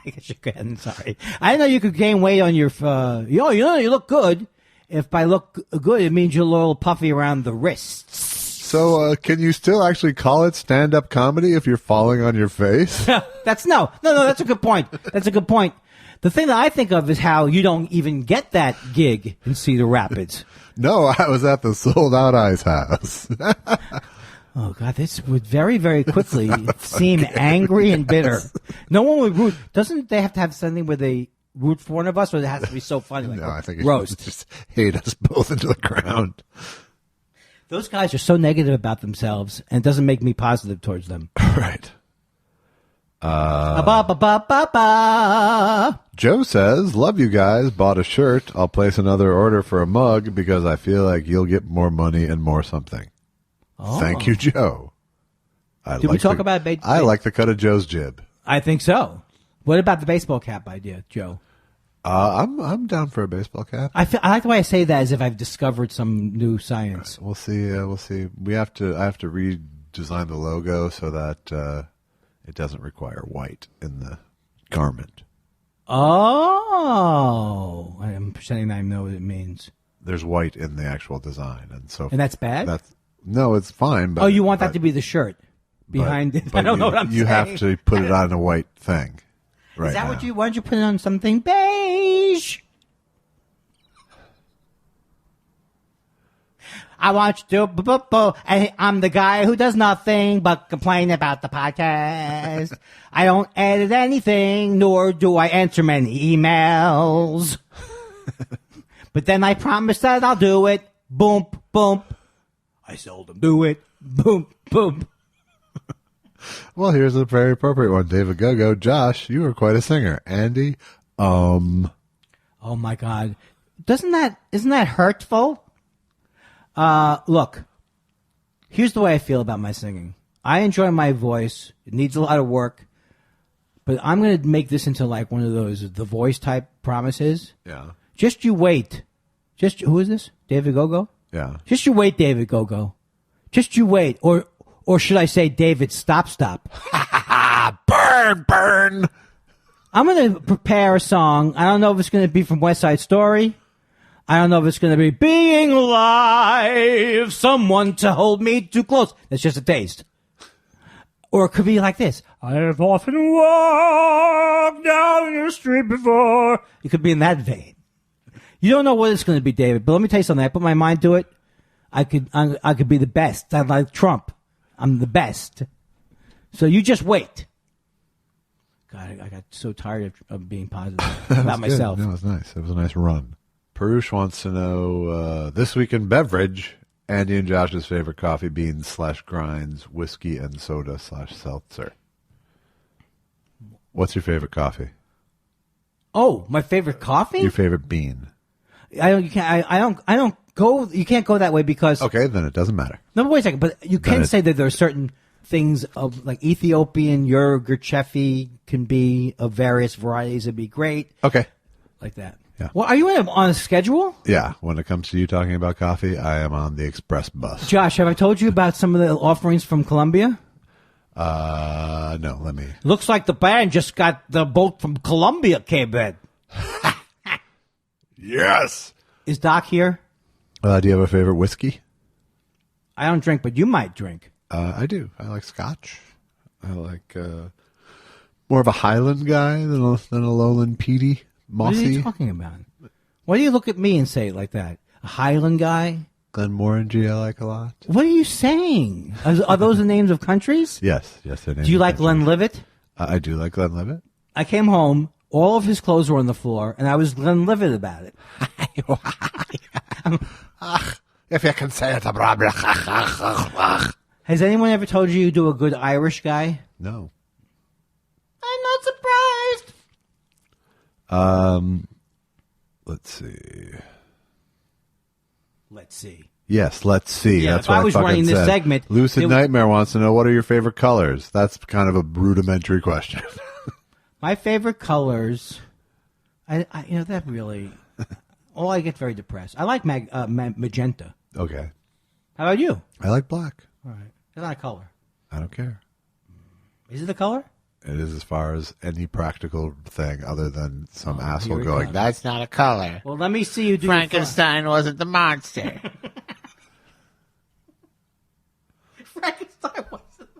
I guess you can. Sorry, I didn't know you could gain weight on your. You know, you look good. If by look good, it means you're a little puffy around the wrists. So, can you still actually call it stand-up comedy if you're falling on your face? That's no. That's a good point. That's a good point. The thing that I think of is how you don't even get that gig in Cedar Rapids. No, I was at the Sold Out Ice house. Oh, God, this would very, very quickly seem angry and bitter. No one would root. Doesn't they have to have something where they root for one of us, or it has to be so funny? Like, no, I think roast. Just hate us both into the ground. Those guys are so negative about themselves, and it doesn't make me positive towards them. Right. Ba-ba-ba-ba-ba. Joe says, love you guys, bought a shirt. I'll place another order for a mug because I feel like you'll get more money and more something. Oh. Thank you, Joe. Did we talk about I like the cut of Joe's jib. I think so. What about the baseball cap idea, Joe? I'm down for a baseball cap. I like the way I say that as if I've discovered some new science. We'll see. I have to redesign the logo so that it doesn't require white in the garment. Oh, I'm pretending I know what it means. There's white in the actual design, and that's bad. No, it's fine. But, you want that to be the shirt behind it? I don't know what I'm saying. You have to put it on a white thing. Right. Is that what you? Why don't you put it on something beige? I want you to and I'm the guy who does nothing but complain about the podcast. I don't edit anything, nor do I answer many emails. But then I promise that I'll do it. Boom, boom. I seldom do it. Boom, boom. Well, here's a very appropriate one. David Gogo. Josh, you are quite a singer. Andy, Oh my God. Isn't that hurtful? Look, here's the way I feel about my singing. I enjoy my voice. It needs a lot of work. But I'm going to make this into like one of those The Voice type promises. Yeah. Just you wait. Who is this? David Gogo? Yeah. Just you wait, David Gogo. Just you wait. Or should I say David Stop. Burn. I'm going to prepare a song. I don't know if it's going to be from West Side Story. I don't know if it's going to be Being Alive, someone to hold me too close. That's just a taste. Or it could be like this. I have often walked down your street before. It could be in that vein. You don't know what it's going to be, David, but let me tell you something. I put my mind to it. I could be the best. I'm like Trump. I'm the best. So you just wait. God, I got so tired of being positive about myself. That was nice. It was a nice run. Perush wants to know, this week in beverage, Andy and Josh's favorite coffee beans / grinds, whiskey and soda / seltzer. What's your favorite coffee? Oh, my favorite coffee? Your favorite bean? You can't go that way because. Okay, then it doesn't matter. No, wait a second. But you can say that there are certain things of like Ethiopian Yogurchefi can be of various varieties. It'd be great. Okay. Like that. Yeah. Well, are you on a schedule? Yeah. When it comes to you talking about coffee, I am on the express bus. Josh, have I told you about some of the offerings from Colombia? No, let me. Looks like the band just got the boat from Colombia came in. Yes. Is Doc here? Do you have a favorite whiskey? I don't drink, but you might drink. I do. I like Scotch. I like more of a Highland guy than a Lowland peaty, mossy. What are you talking about? Why do you look at me and say it like that? A Highland guy? Glenmorangie I like a lot. What are you saying? Are those the names of countries? Yes, they're names. Do you of like countries. Glenlivet? I do like Glenlivet. I came home, all of his clothes were on the floor, and I was Glenlivet about it. If you can say it, Has anyone ever told you do a good Irish guy? No. I'm not surprised. Let's see. Let's see. Yes, let's see. Yeah, That's if what I was fucking running this said. segment, Lucid Nightmare wants to know, what are your favorite colors? That's kind of a rudimentary question. My favorite colors, that really, I get very depressed. I like magenta. Okay. How about you? I like black. All right. It's not a color. I don't care. Is it a color? It is as far as any practical thing other than some asshole here it going, goes. that's not a color. Well, let me see you do Frankenstein wasn't the monster. Frankenstein wasn't.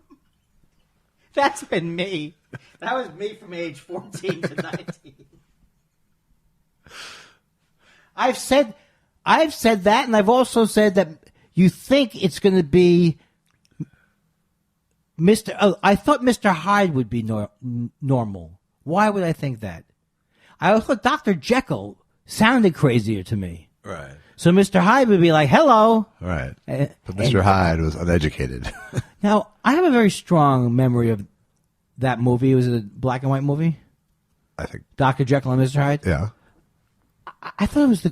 That's been me. That was me from age 14 to 19. I've said that, and I've also said that you think it's going to be Mr. I thought Mr. Hyde would be normal. Why would I think that? I thought Dr. Jekyll sounded crazier to me. Right. So Mr. Hyde would be like, hello. Right. But Mr. Hyde was uneducated. Now, I have a very strong memory of that movie. Was it a black and white movie? I think. Dr. Jekyll and Mr. Hyde? Yeah. I thought it was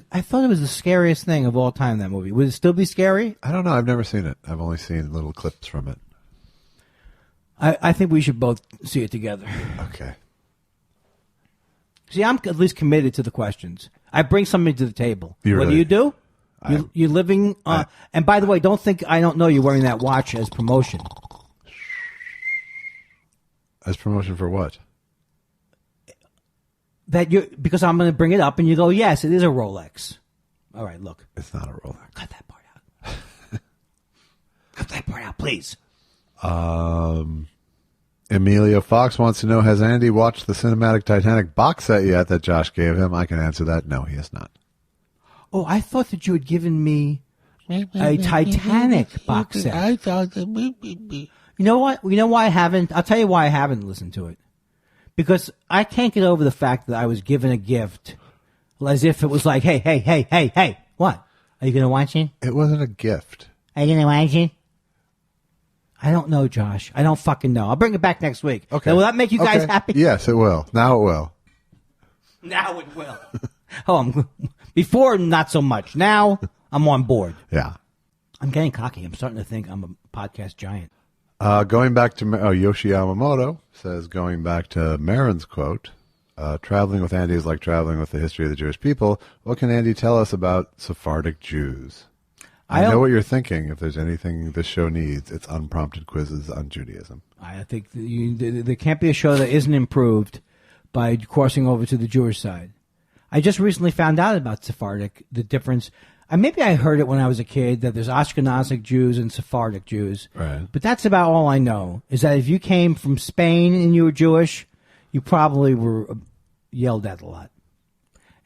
the scariest thing of all time, that movie. Would it still be scary? I don't know. I've never seen it. I've only seen little clips from it. I think we should both see it together. Okay. See, I'm at least committed to the questions. I bring something to the table. You What really- do you do? You're living... and by the way, don't think I don't know you're wearing that watch as promotion. As promotion for what? Because I'm going to bring it up, and you go, yes, it is a Rolex. All right, look. It's not a Rolex. Cut that part out. Cut that part out, please. Emilio Fox wants to know, has Andy watched the cinematic Titanic box set yet that Josh gave him? I can answer that. No, he has not. Oh, I thought that you had given me a Titanic box set. I thought that. You know what? You know why I haven't? I'll tell you why I haven't listened to it. Because I can't get over the fact that I was given a gift as if it was like, hey, what? Are you going to watch it? It wasn't a gift. Are you going to watch it? I don't know, Josh. I don't fucking know. I'll bring it back next week. Okay. Now, will that make you guys happy? Yes, it will. Now it will. Now it will. Before, not so much. Now, I'm on board. Yeah. I'm getting cocky. I'm starting to think I'm a podcast giant. Going back to Yoshi Yamamoto says, going back to Marin's quote, traveling with Andy is like traveling with the history of the Jewish people. What can Andy tell us about Sephardic Jews? I know what you're thinking. If there's anything this show needs, it's unprompted quizzes on Judaism. I think there can't be a show that isn't improved by crossing over to the Jewish side. I just recently found out about Sephardic, the difference. Maybe I heard it when I was a kid that there's Ashkenazic Jews and Sephardic Jews. Right. But that's about all I know, is that if you came from Spain and you were Jewish, you probably were yelled at a lot.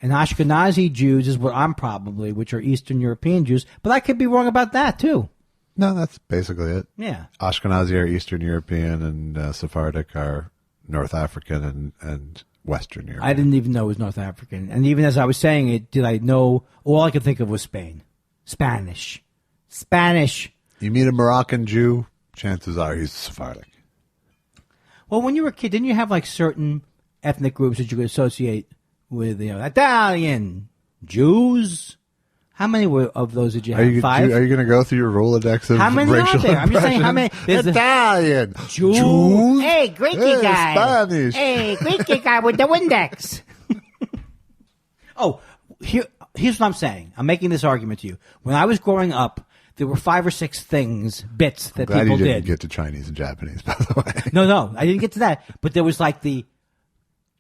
And Ashkenazi Jews is what I'm probably, which are Eastern European Jews. But I could be wrong about that, too. No, that's basically it. Yeah. Ashkenazi are Eastern European, and Sephardic are North African and Western European. I didn't even know it was North African. And even as I was saying it, did I know, all I could think of was Spain. Spanish. You meet a Moroccan Jew, chances are he's Sephardic. Well, when you were a kid, didn't you have like certain ethnic groups that you could associate with, Italian, Jews? How many of those did you have? 5? Are you going to go through your Rolodex of how many racial are there? I'm just saying how many. Italian, Jews. Hey, Greeky guy. Spanish. Hey, Greeky guy with the Windex. Here's what I'm saying. I'm making this argument to you. When I was growing up, there were 5 or 6 bits that Glad people you didn't did. get to Chinese and Japanese, by the way. No, I didn't get to that. But there was like the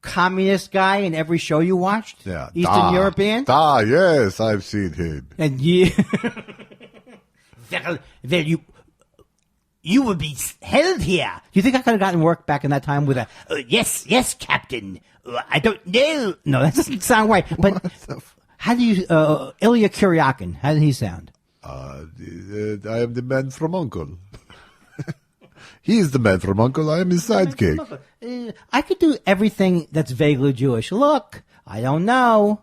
communist guy in every show you watched. Yeah, Eastern European. Yes, I've seen him. And well, you would be held here. Do you think I could have gotten work back in that time with a yes, Captain? I don't know. No, that doesn't sound right. But how do you Ilya Kuryakin? How did he sound? I am the man from Uncle. He's the man from Uncle. I am his sidekick. I could do everything that's vaguely Jewish. Look, I don't know.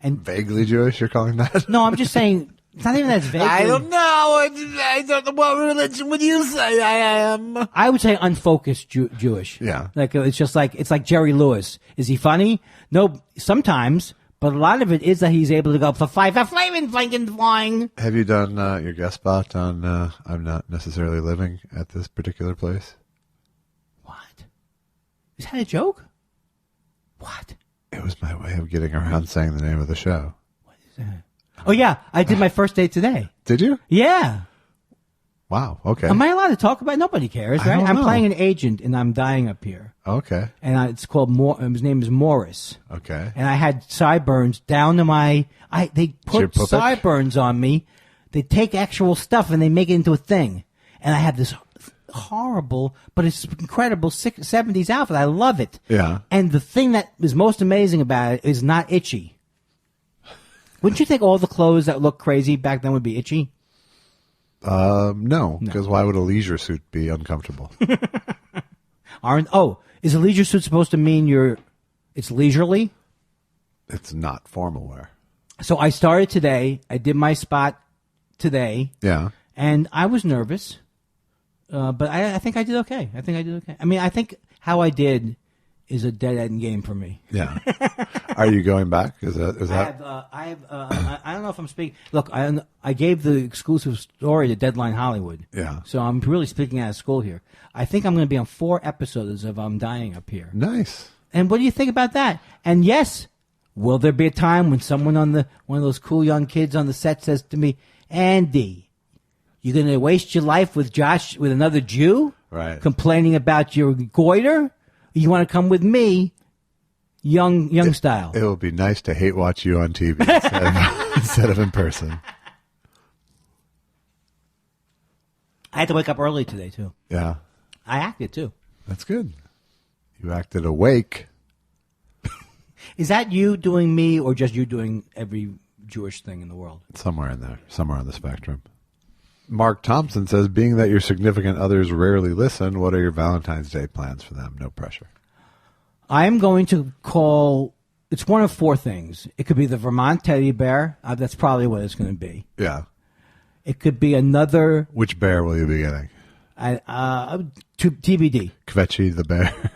And Vaguely Jewish, you're calling that? no, I'm just saying it's not even that's vaguely. I don't know. I don't know what religion would you say I am. I would say unfocused Jewish. Yeah. Like it's like Jerry Lewis. Is he funny? No, sometimes. But a lot of it is that he's able to go for 5 a flaming flying. Have you done your guest spot on I'm Not Necessarily Living at This Particular Place? What? Is that a joke? What? It was my way of getting around saying the name of the show. What is that? Oh, yeah. I did my first date today. Did you? Yeah. Wow. Okay. Am I allowed to talk about it? Nobody cares, I right? don't I'm know. playing an agent, and I'm dying up here. Okay. And it's called his name is Morris. Okay. And I had sideburns down to they Your put puppet? sideburns on me. They take actual stuff and they make it into a thing. And I have this horrible, but it's incredible 70s outfit. I love it. Yeah. And the thing that is most amazing about it is not itchy. Wouldn't you think all the clothes that look crazy back then would be itchy? No, because why would a leisure suit be uncomfortable? Is a leisure suit supposed to mean it's leisurely? It's not formal wear. So I started today. I did my spot today. Yeah. And I was nervous, but I think I did okay. I mean, I think how I did is a dead end game for me. Yeah. Are you going back? Is that? I don't know if I'm speaking. Look, I gave the exclusive story to Deadline Hollywood. Yeah. So I'm really speaking out of school here. I think I'm going to be on 4 episodes of I'm Dying Up Here. Nice. And what do you think about that? And yes, will there be a time when someone one of those cool young kids on the set says to me, Andy, you're going to waste your life with another Jew? Right. Complaining about your goiter? You want to come with me, young style? It will be nice to hate watch you on TV instead of in person. I had to wake up early today, too. Yeah. I acted, too. That's good. You acted awake. Is that you doing me or just you doing every Jewish thing in the world. Somewhere in there, somewhere on the spectrum. Mark Thompson says, being that your significant others rarely listen, what are your Valentine's Day plans for them? No pressure. I am going to call. It's one of four things. It could be the Vermont teddy bear. That's probably what it's going to be. Yeah. It could be another. Which bear will you be getting? TBD. Kvetchy the bear.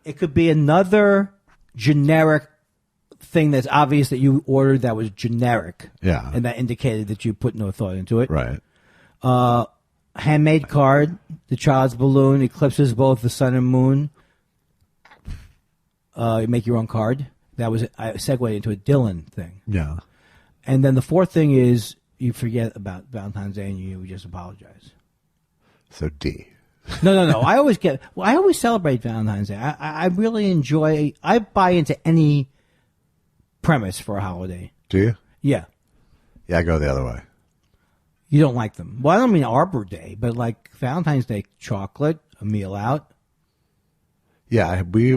It could be another generic thing that's obvious that you ordered that was generic. Yeah. And that indicated that you put no thought into it. Right. Handmade card. The child's balloon eclipses both the sun and moon. You make your own card. That was I segued into a Dylan thing. Yeah. And then the fourth thing is you forget about Valentine's Day and you just apologize. So D. No. I always celebrate Valentine's Day. I really enjoy. I buy into any premise for a holiday. Do you? Yeah. Yeah, I go the other way. You don't like them. Well, I don't mean Arbor Day, but like Valentine's Day chocolate, a meal out. Yeah, we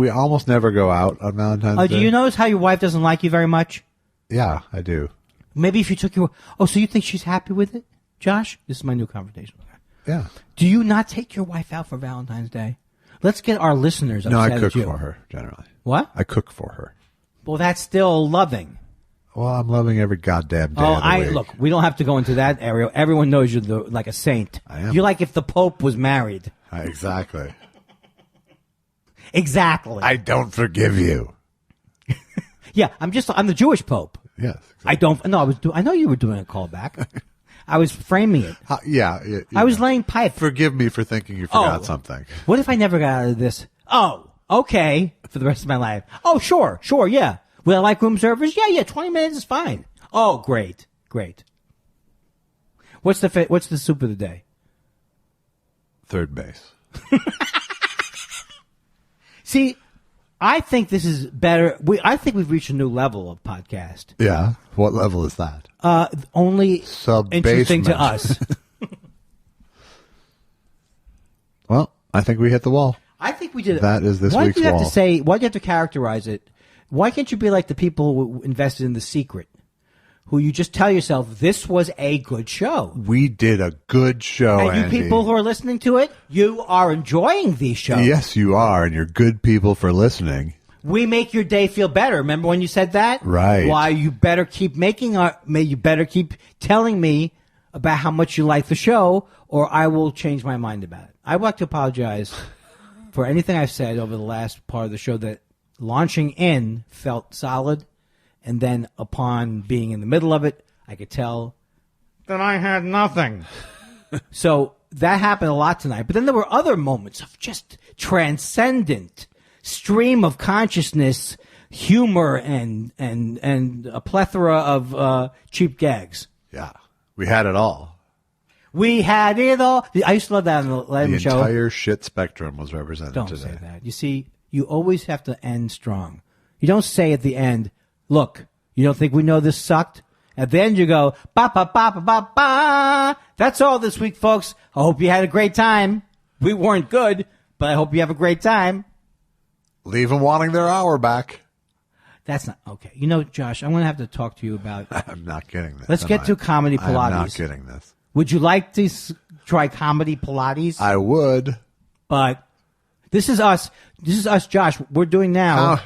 almost never go out on Valentine's Day. Do you notice how your wife doesn't like you very much? Yeah, I do. Maybe if you took your... Oh, so you think she's happy with it, Josh? This is my new conversation with her. Yeah. Do you not take your wife out for Valentine's Day? Let's get our listeners upset No, I at cook you. for her, generally. What? I cook for her. Well, that's still loving. Well, I'm loving every goddamn day of the week. Look, we don't have to go into that area. Everyone knows you're like a saint. I am. You're like if the Pope was married. Exactly. Exactly. I don't forgive you. Yeah, I'm the Jewish Pope. Yes. Exactly. I don't. No, I know you were doing a callback. I was framing it. Yeah. I was laying pipe. Forgive me for thinking you forgot something. What if I never got out of this? Oh, okay. For the rest of my life. Oh, sure, yeah. Will I like room service? Yeah. 20 minutes is fine. Oh, great. What's the soup of the day? Third base. See, I think this is better. I think we've reached a new level of podcast. Yeah. What level is that? Only interesting to us. Well, I think we hit the wall. I think we did it. That is this why week's do you have wall. to say? Why do you have to characterize it? Why can't you be like the people who invested in The Secret, who you just tell yourself this was a good show? We did a good show, And you Andy. people who are listening to it, you are enjoying these shows. Yes, you are, and you're good people for listening. We make your day feel better. Remember when you said that? Right. Why you better keep you better keep telling me about how much you like the show, or I will change my mind about it. I would like to apologize for anything I've said over the last part of the show that launching in felt solid, and then upon being in the middle of it, I could tell that I had nothing. So that happened a lot tonight. But then there were other moments of just transcendent stream of consciousness, humor, and a plethora of cheap gags. Yeah. We had it all. We had it all. I used to love that on the Letterman show. The entire shit spectrum was represented Don't today. say that. You see, you always have to end strong. You don't say at the end, look, you don't think we know this sucked? At the end you go, ba ba ba ba ba ba. That's all this week, folks. I hope you had a great time. We weren't good, but I hope you have a great time. Leave them wanting their hour back. That's not okay. You know, Josh, I'm going to have to talk to you about. I'm not getting this. Let's get to comedy Pilates. I'm not getting this. Would you like to try comedy Pilates? I would. But this is us. This is us, Josh. We're doing now.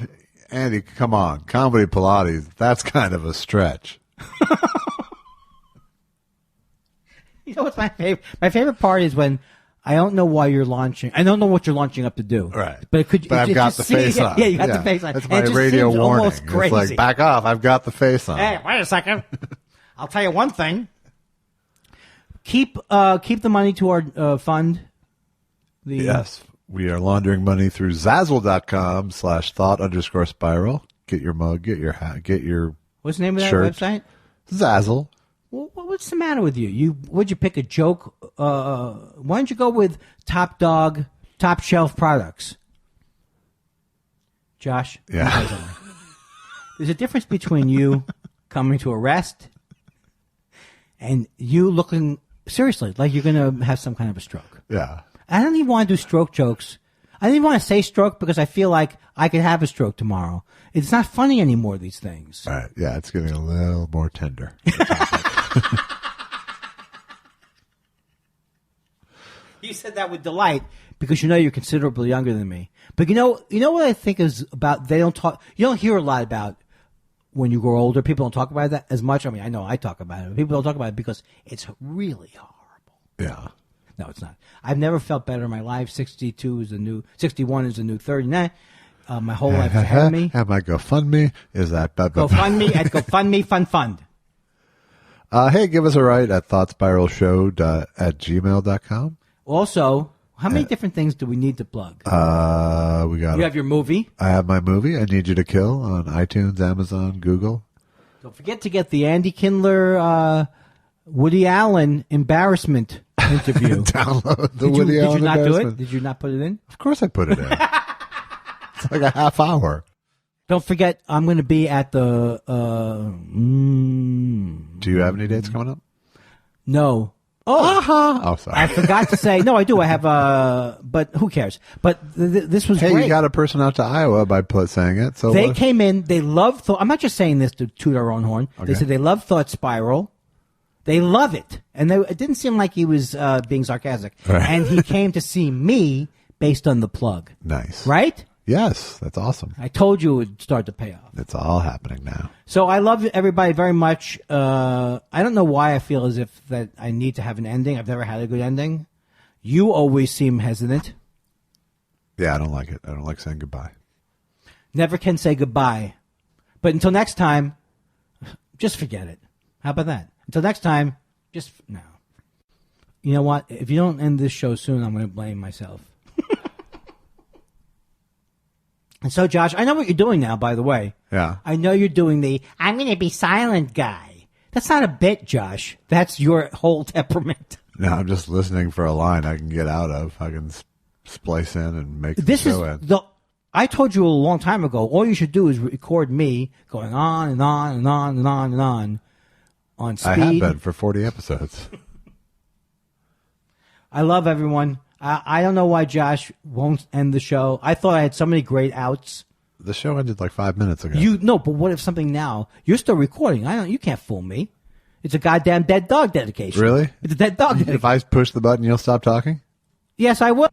Andy, come on. Comedy Pilates, that's kind of a stretch. You know what's my favorite? My favorite part is when I don't know why you're launching. I don't know what you're launching up to do. Right. But I've got the face on. Yeah, you got the face on. That's And my it just radio seems warning. almost crazy. It's like, back off. I've got the face on. Hey, wait a second. I'll tell you one thing. Keep the money to our fund. Yes. We are laundering money through Zazzle.com/thought_spiral. Get your mug, get your hat, get your What's the name of that shirt. website? Zazzle. Well, what's the matter with you? Would you pick a joke? Why don't you go with Top Dog, Top Shelf Products? Josh? Yeah. There's a difference between you coming to a rest and you looking seriously like you're going to have some kind of a stroke. Yeah. I don't even want to do stroke jokes. I didn't want to say stroke because I feel like I could have a stroke tomorrow. It's not funny anymore, these things. All right. Yeah, it's getting a little more tender. You said that with delight because you know you're considerably younger than me. But you know what I think is about, you don't hear a lot about when you grow older. People don't talk about that as much. I mean, I know I talk about it, but people don't talk about it because it's really horrible. Yeah. No, it's not. I've never felt better in my life. 61 is the new 39. My whole life is ahead of me. And my GoFundMe is that. GoFundMe at GoFundMe Fund. Hey, give us a write at thoughtspiralshow@gmail.com. Also, how many different things do we need to plug? You have your movie. I have my movie, I Need You to Kill, on iTunes, Amazon, Google. Don't forget to get the Andy Kindler, Woody Allen embarrassment interview. Download the Woody Allen Did you not do embarrassment. it? Did you not put it in? Of course I put it in. It's like a half hour. Don't forget, I'm going to be at the... Do you have any dates coming up? No. Oh, sorry. I forgot to say. No, I do. I have but who cares? But this was Hey, great. you got a person out to Iowa by saying it. So they came in. They loved. I'm not just saying this to toot our own horn. Okay. They said they love Thought Spiral. They love it, and it didn't seem like he was being sarcastic. Right. And he came to see me based on the plug. Nice. Right? Yes, that's awesome. I told you it would start to pay off. It's all happening now. So I love everybody very much. I don't know why I feel as if that I need to have an ending. I've never had a good ending. You always seem hesitant. Yeah, I don't like it. I don't like saying goodbye. Never can say goodbye. But until next time, just forget it. How about that? Until next time, no. You know what? If you don't end this show soon, I'm going to blame myself. And so, Josh, I know what you're doing now, by the way. Yeah. I know you're doing the, I'm going to be silent guy. That's not a bit, Josh. That's your whole temperament. No, I'm just listening for a line I can get out of. I can splice in and make the show end. I told you a long time ago, all you should do is record me going on and on and on and on and on speed. I have been for 40 episodes. I love everyone. I don't know why Josh won't end the show. I thought I had so many great outs. The show ended like 5 minutes ago. But what if something now? You're still recording. You can't fool me. It's a goddamn dead dog dedication. Really? It's a dead dog dedication. If I push the button, you'll stop talking? Yes, I will.